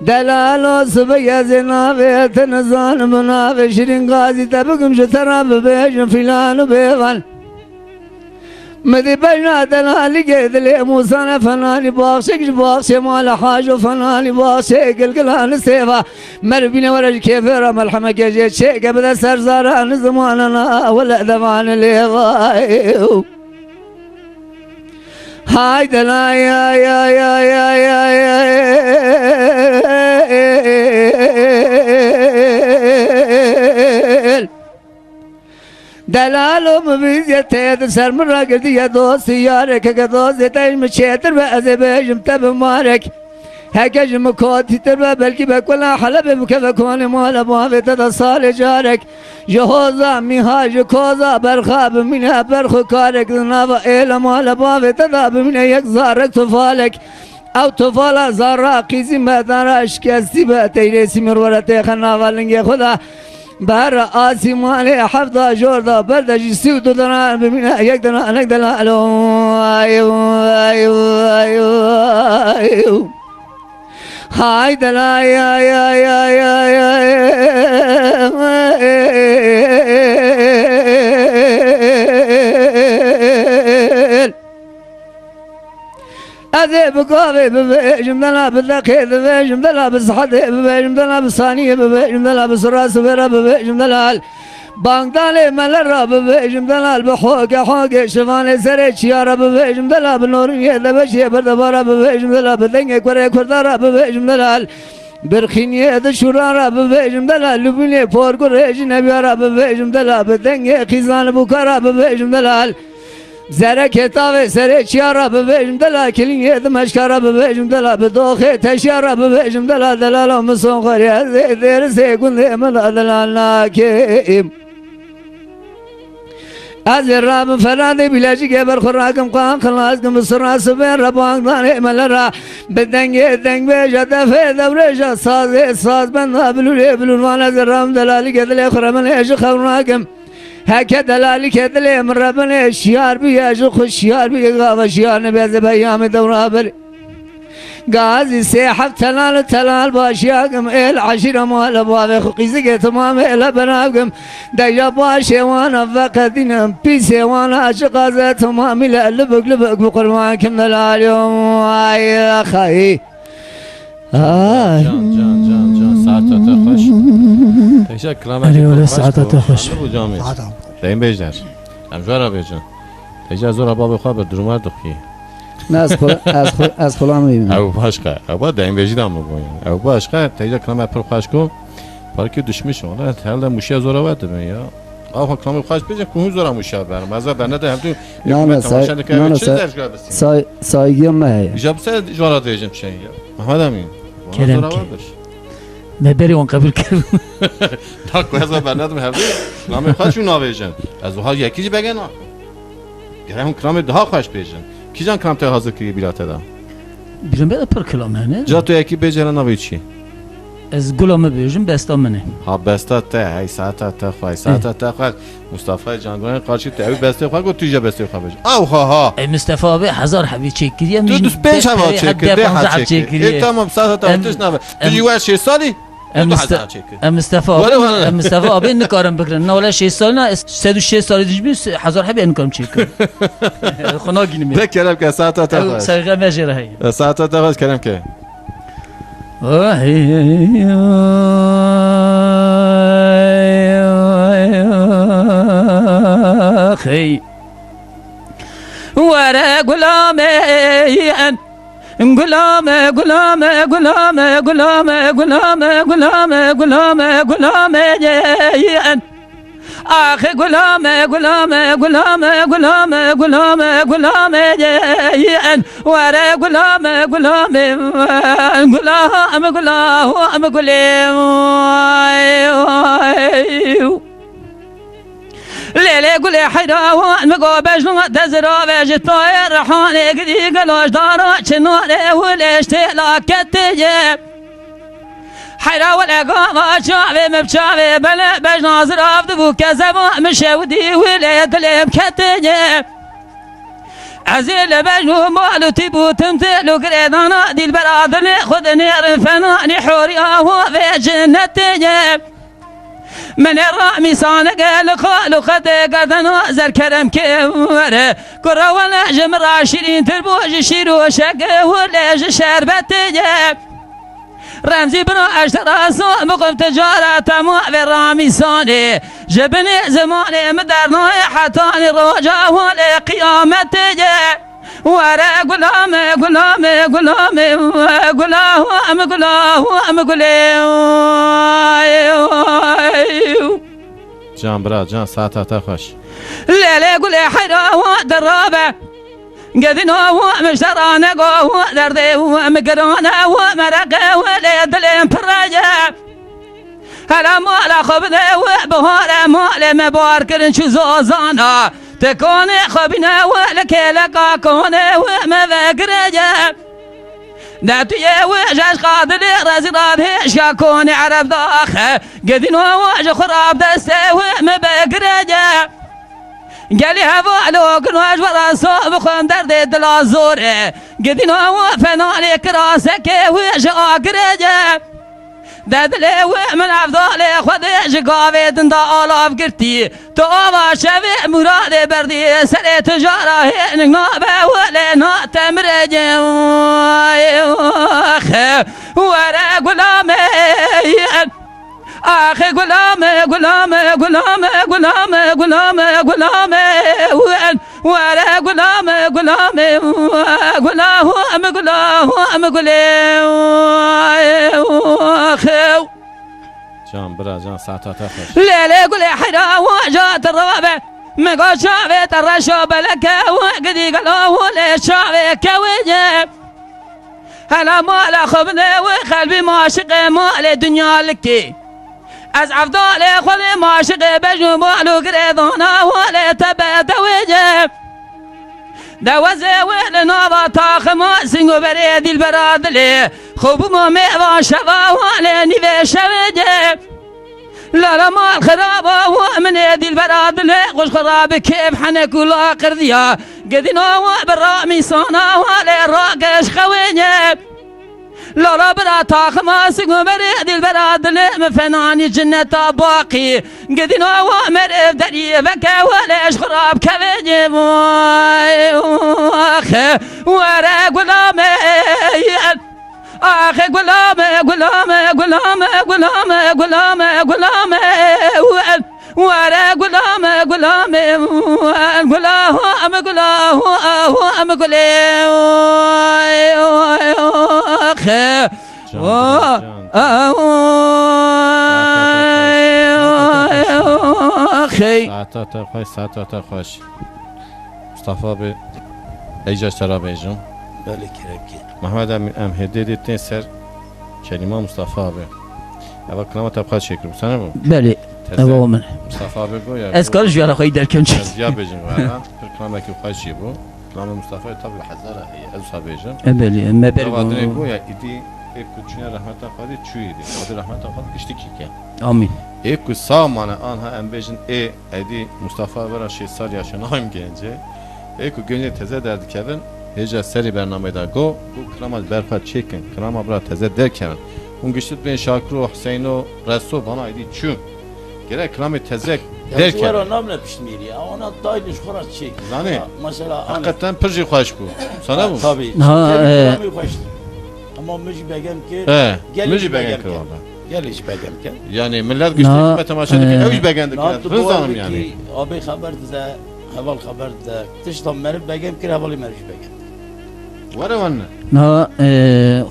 delalo sıbıya zinave tenazan münave şirin gazi tabıkım şu tarafı bejim filanı bevan مدي بجنا دلالي قدلي موسانا فناني باخشك باخش مال حاج فناني باخشك القلان سيفا مربينا ورج كيف رمى الحمك جيت شيء قبل سرزاران زماننا ولا ذمان اللي هاي دلاي يا يا يا يا يا يا دلالو مبيزيت سر مرا قردي يا دوستي يارك كدوستي تايم شيتر بأزبيجم تب مارك هكجم كوتي تربى بلكي بكولا حلب بكفكون مال بوافي تتصال جارك جهوزا ميهاج كوزا برخاب منها برخو كارك نابا إيلا مال بوافي تداب من يكزارك تفالك او تفالا زارا قيزي مدارا اشكاستي باتيريسي مرورتي خنافالنگي خدا بر آسمان حفظ جوردا بردجی سود دنا ببین یک دنا انک دنا الو ایو ایو ایو ایو های دنا یا یا یا یا یا أذيب قاضي ببيجم دنا باللقيد ببيجم دنا بالصحة ببيجم دنا بالصانية ببيجم دنا بالسراس ببيجم دنا بانقدالي ملرا ببيجم دنا بحوق حوق شفاني سريت شيارة ببيجم دنا بالنورية دبشي بردبارة ببيجم دنا بالدنيا كوري كوردارة ببيجم دنا برخينية دشورارة ببيجم دنا لبني فورقو ريجي نبيارة ببيجم دنا بالدنيا خيزان بوكارة ببيجم دنا زره کتاب سر چیارا ببیجم دلا کلین یدم اشکارا ببیجم دلا بدوخه تشیارا ببیجم دلا دلالا مسون خوري در سيكون من دلال ناكيم از راب فراد بلاجي قبر خراكم قان خلاصكم سراس بين ربان داني ملرا بدنگ دنگ بجد في دبرجا ساز بن بلول وانا زرام دلالي قدل خرمن ايش خراكم هک دلالی که دلی مربن شیار بیا جو خوش شیار بیا غاوا شیار نبیز بیام دورا بر غازی سیحب تلال باشیاکم العشیر مال باوی خقیزی که تمام ال بناکم دیا باشه وانا فقدینم پیسه وانا عشقازه تمامی لبک بقربانکم دلالیوم آی خواهی جان جان جان جان ساعتت خوش تشکر أيوة، ساعتت خوش. جامي دايم بيجدر ام جوارا بيجن تجا زورا بابي خواب درمار دخي از خلام میبینم او باشقه او با دايم بيجدم بگوین او باشقه تجا کلام پر خوش کو پارکی دشمش اون هل موشی زورا ود یا آها کلام خوش بيجن کو زورا موشی برم از بنده ده هم تو سایگی ما جاب سه جوارا دیجم چه محمد امین کرم که. ما بري وان قبل كلمة تا کوزا بندم هفته نام خوشو ناویجن از وها یکی جی بگن گرم کلام ده خوش بیجن کی جان کلام ته حاضر کی بیلاته دا بيجم بده پر كلام هنه جا تو یکی بیجن ناوی چی از قلم بيجم بستا منه ها بستا ته های ساعت ته خوای ساعت ته خوای مصطفی جانگون قارچی ته بسته خوای گو تیجا بسته خوای بیجن او ها اي مصطفى به هزار حبي تشكري تو دوست پنج هم چکر ده ها چکر تمام ساعت ته تش ناوی تو یوش 6 سالی مصطفى مصطفى آبی نکارم بکرن نه ولی 6 سال نه 106 سال دیج بیس هزار حبی نکارم چی کنم خنا گینیم ده کلم که ساعت تا سرقه مجره هی ساعت تا کلم که خي ورا غلامي غلام غلام غلام غلام غلام غلام غلام غلام اخي غلام غلام غلام غلام غلام غلام ورا غلام غلام غلام غلام غلام لیلی گلی حیران مگو بجنو دزرا وج طایر رحانه گدی گلاش دارا چناره ولش تلاکتیه حیرا ولگاما چاوی مبچاوی بله بجنازر آفد بو کزما مشودی ولی دلیم کتیه عزیل بجنو مالو تیبو تمتلو گریدانا دیل برادر خود نیر فنانی حوری آهو في جنتیه من الرامي صانق لخالو خد قدنو زر كرم كوره كرة ولا جمر عشرين تربوج شيرو شق ولا شربتي رمزي بنو اشترى سوق مقف تجارة مو في الرامي صاني جبني زماني مدرنا حتاني رجا ولا قيامتي ورا غلام غلام غلام غلام غلام غلام جان برا جان ساعت تا خوش لا قول حيرا درابه قدنا ومشترانا قو دردي ومقرانا ومرقه ولا دلين فراجه هلا مالا خبنا وبهارا مالا مباركن شو زوزانا تكون خبنا ولك لك كون وما ذكرجه داتو يا وجاش قادر رزراب شاكون عرف ضاخه قدنا وج خراب دسته وما بقرجه قالي هفا لو كنواش براسو بخون درد دلازوره قدنا وفناني كراسك وج اقرجه دادلي ومن افضالي خودي جقاوي دندا آلاف گرتي تو آوا شوي مراد بردي سري تجارة هين نابا ولي ناتم رجم ورا غلامي اخي غلامي غلامي غلامي غلامي غلامي غلامي ورا غلامي غلامي غلام غلام غلام خو جان برا جان ساعت تا خوش ليلي قولي حيرا وجات الرابع مقا شافي ترشو بلك وقدي قالوا لي شافي كوجه هلا مالا خبني وقلبي ماشق مالي دنيا لكي از افضالي خلي ماشق بجو مالو قريضانا ولي تبت وجه دوزه ولنا بطاق ما سنگو بريدي البرادلي خوب ما ميوا شفا ولي نيفي شوجه لا مال خرابه ومن يدي البرادلي غش خراب كيف حنك ولا قرديا قدنا بالرامي صانا ولي راقش خوينه لا برا طاق ما سنگو بريدي البرادلي مفناني جنة باقي قدنا ومر دري بكا وليش خراب كوينه ورا غلامي اخي غلامي غلامي غلامي غلامي غلامي غلامي ورا غلامي غلامي غلام غلام غلام اخي ساعت تا خوش مصطفى به ایجاش ترا بیجم بله کرکی محمد ام هدیه تین سر کلمه مصطفى به اول کلمه تبخات شکر بسنه بو بله ابا من مصطفى بگو یا اسکار جوار خواهی در کم چیز از یا بیجم والا کلمه که خوشی بو کلمه مصطفى طبل حزاره هی از صاحب بیجم بله ما دوادن برگو گو یا ایدی اکوچین رحمت خواهی چویدی خواهی رحمت خواهی کشتی کی که آمین اکو سامان آنها ام بیجن ایدی مصطفى برا 6 سال yaşanayım gence اکو گنج تزه درد کردن هیچ سری برنامه دا گو کلام از برفت چکن کلام برا تزه در کردن Hon geçti ben Şakru, Hüseyin'o, Resso bana idi çün. Gerek kılamı tezek Ya derken. şuara namle pişmir ya. Ona daylı şuara çek. Zani. Mesela Hakikaten pırcı hoş bu. Sana bu. Tabii. Ha, Ama müci begem ki. He. Müci begen kırıldı. Gel hiç begem ki. Yani millet güçlü Na, hükümet temaşadık. Evş begendik. Naatı Rız bu hanım arada yani. ki abi haber de, heval haber de. Tıştan merif begem ki hevali merif begem. Var evanne. نا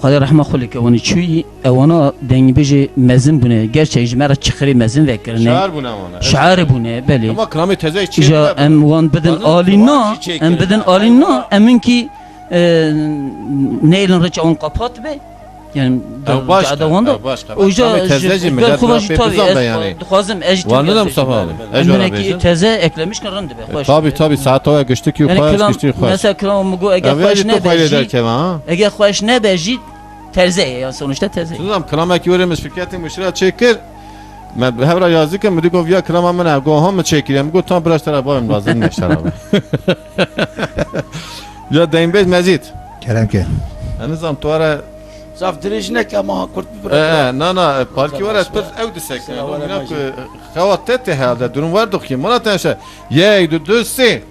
خدا رحمه خلی که ونی چوی اوانا دنگ بیجی مزن بونه گرچه اجماع چخری مزن وکرنه Şair bu ne ama. شعار بونه بله Ama kılamı tezek çiğ. اجا ام وان بدن آلینا ام بدن آلینا امن کی نیلن رچ اون قپات به یعنی başka. وان Ev başka. اوجا Kılamı tezeci mi? خوبش Lafı tabii yapızam da yani. خازم اج Var ne Mustafa abi? Ej var امن abi. کی تزه eklemiş ki rende be hoş Tabi saat oya geçtik yok. yani Hoş kelam geçtik hoş. mesela kelam mugo eğer hoş Evvel ne çok hayal eder beji ki ha. eğer hoş ne beji terze ya sonuçta terze Sizam kılamak yorumuz fikretin müşra çekir. Ben hevra yazdık ki müdük ovya kılama mene go ham çekirem go tam biraz tara bayım lazım ne şarabı. Ya Deynbez Mezit. Kerem ki. Anızam tuara Saftiriş ne ki ama kurt bir bırak. na parki var et ev desek. Xavat tete herhalde durum vardı ki. Mona tenşe. Ye du si.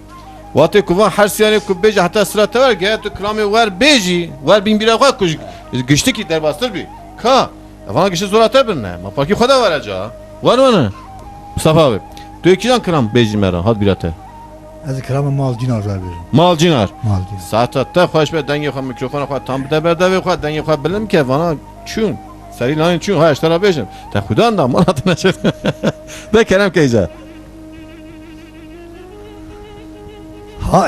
Vate kuvan her siyani kubbeji hatta sırata var ki tu klami var beji var bin bir akwa kuş güçtü ki derbastır bir. Ka. Bana kişi zorata bir ne? Ma parki khoda var aca. Var mı? Mustafa abi. Tu ikidan kram beji meran had birate. Az kram mal dinar ver verin. Mal cinar. Mal dinar. Saatatta hoş be denge xo mikrofon xo tam bir berde ve xo denge xo bilim ki bana çün. Seri lan çün ha iştara bejim. Ta xudan da manat neşe. De kerem keyza. Ha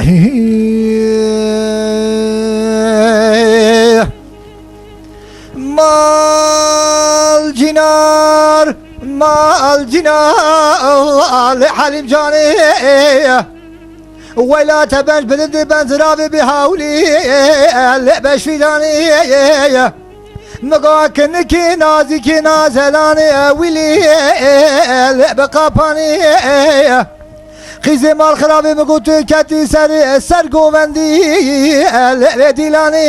mal cinar halim cani ولا تبنج بلد بنزرابي بهاولي لعبش في داني مقاكنكي نازكي نازلاني ويلي لعب قاباني خيزي مال خرابي مقوتو كتي سر قومندي لعب ديلاني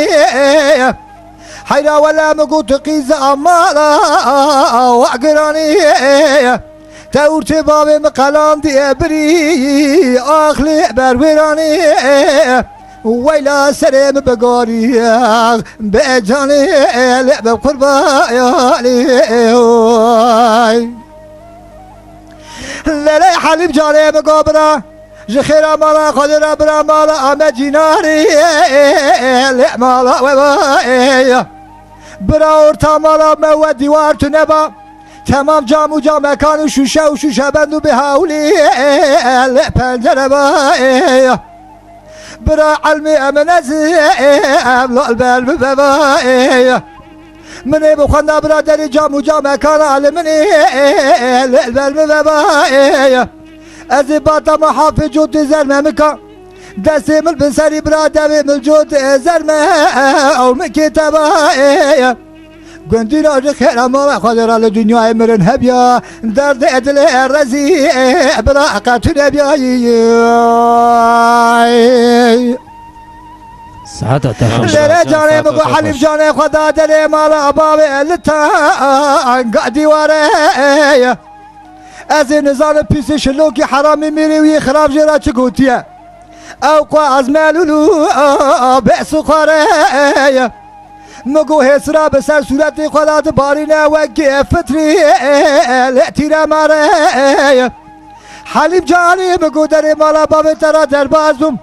حيرا ولا مقوتو قيزة أمالا وعقراني تورت بابي مقالان دي بري اخلي بروراني ويلا سريم بقاري بجاني لعب قرباني للي حليب جاني مقابرة جخيرا مالا خدرا برا مالا اما جيناري لع مالا وباي برا ورتا مالا مودي وارتو نبا تمام جام و جام مکان و شوشه بندو به حولی پنجره بای برا علمی امنزی ابلا البلب ببای منی بخونده برادری جام و جام مکان علمنی البلب ببای از باتا محافظ جود زرمه مکان دستی مل بسری برادری مل جود زرمه او مکتبای گندین آجه خیره ما خودر آل دنیای مرن هبیا درد ادل رزی براقت نبیایی ساعات تخش لره جانه مگو حلیف جانه خدا دل مالا باب لتا قادی واره از نظام پیس شلوکی حرامی میری وی خراب جرا چگوتیه او قا از مالولو بأسو خاره مگو هسرا بسر صورت خودت بارینه وگه فتری لعتیره ماره حلیب جانی مگو در مالا باب ترا در بازم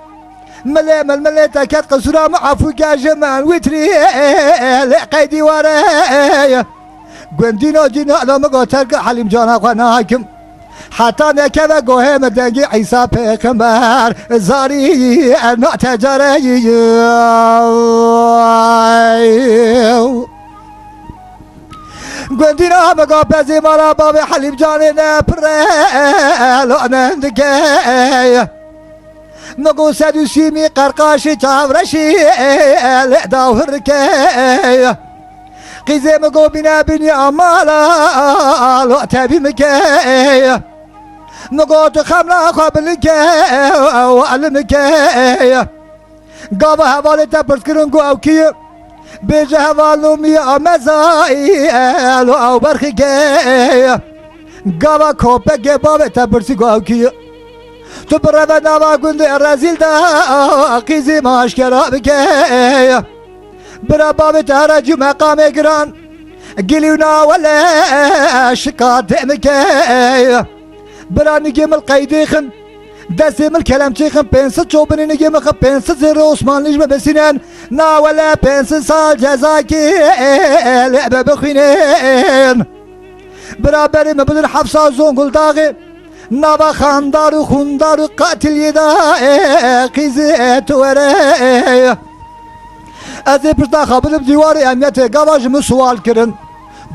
ملی تکت قصورا معفو گاج من ویتری لقیدی واره گندینا جینا ادا مگو ترک حلیب جانا خوانا حکم حتی نکه و گوه مدنگی عیسا پیغمبر زاری ناتجاره گندینا مگا پزی مالا باب حلیب جانی نپره لعنندگه مگو سدوسیمی قرقاشی چاورشی داورکه قیزه مگو بینا بینی امالا لعتبی مکه مگو تو خملا خوابلکه و علمکه گاوه حوالی تا پرس کرن گو او کیه بيجه هوالوم يا مزايل او برخي قوا كوبك باب تبرسي قوكي تبرا نوا قند رزيل دا قيزي ماشكرا بكي برا باب تهرج مقام قران قليونا ولا شقات مكي برا نجيم القيديخن دستم الكلام تيخن بنس تشوبني نجيم خ بنس زر عثمان نجم بسنان نا ولا بنس سال جزاكي لعبة بخينين برابر ما بدر حفصة زونقل داغي نابا خاندار خوندار قاتل يدا قيزي توري ازي پشتا خبرم دیوار امنیت گواجم سوال کرن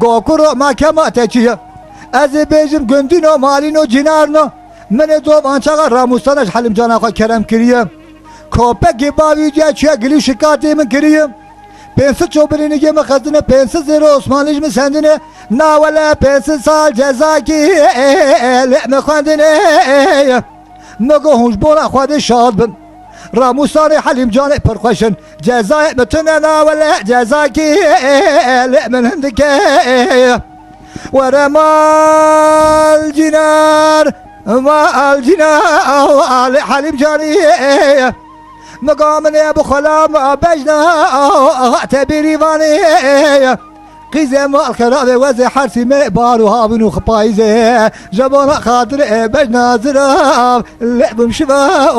گوکرو محکمه تکیه ازي بيجم گندینو مالینو جنارنو من دوم آنچه راموستانش حلیم جانا خواه کرم کریه کوپکی باوی جا چیه گلی شکاتی من کریه پنسه چوبرینی که مخزنه پنسه زیر عثمانیش من سندنه ناوله پنسه سال جزا کی لعمه خواندنه مگو هنج بولا خواده شاد بن راموستان حلیم جان پرخوشن جزای متنه ناوله جزا کی لعمه هندکه ورمال جنار ما الجنار حليم جاري مقامني ابو خلام بجنا تبيري فاني قيزة ما الخراب وزي حرسي مقبار وهابن وخبايزة جبانا خاطر بجنا زراب اللعب مشفا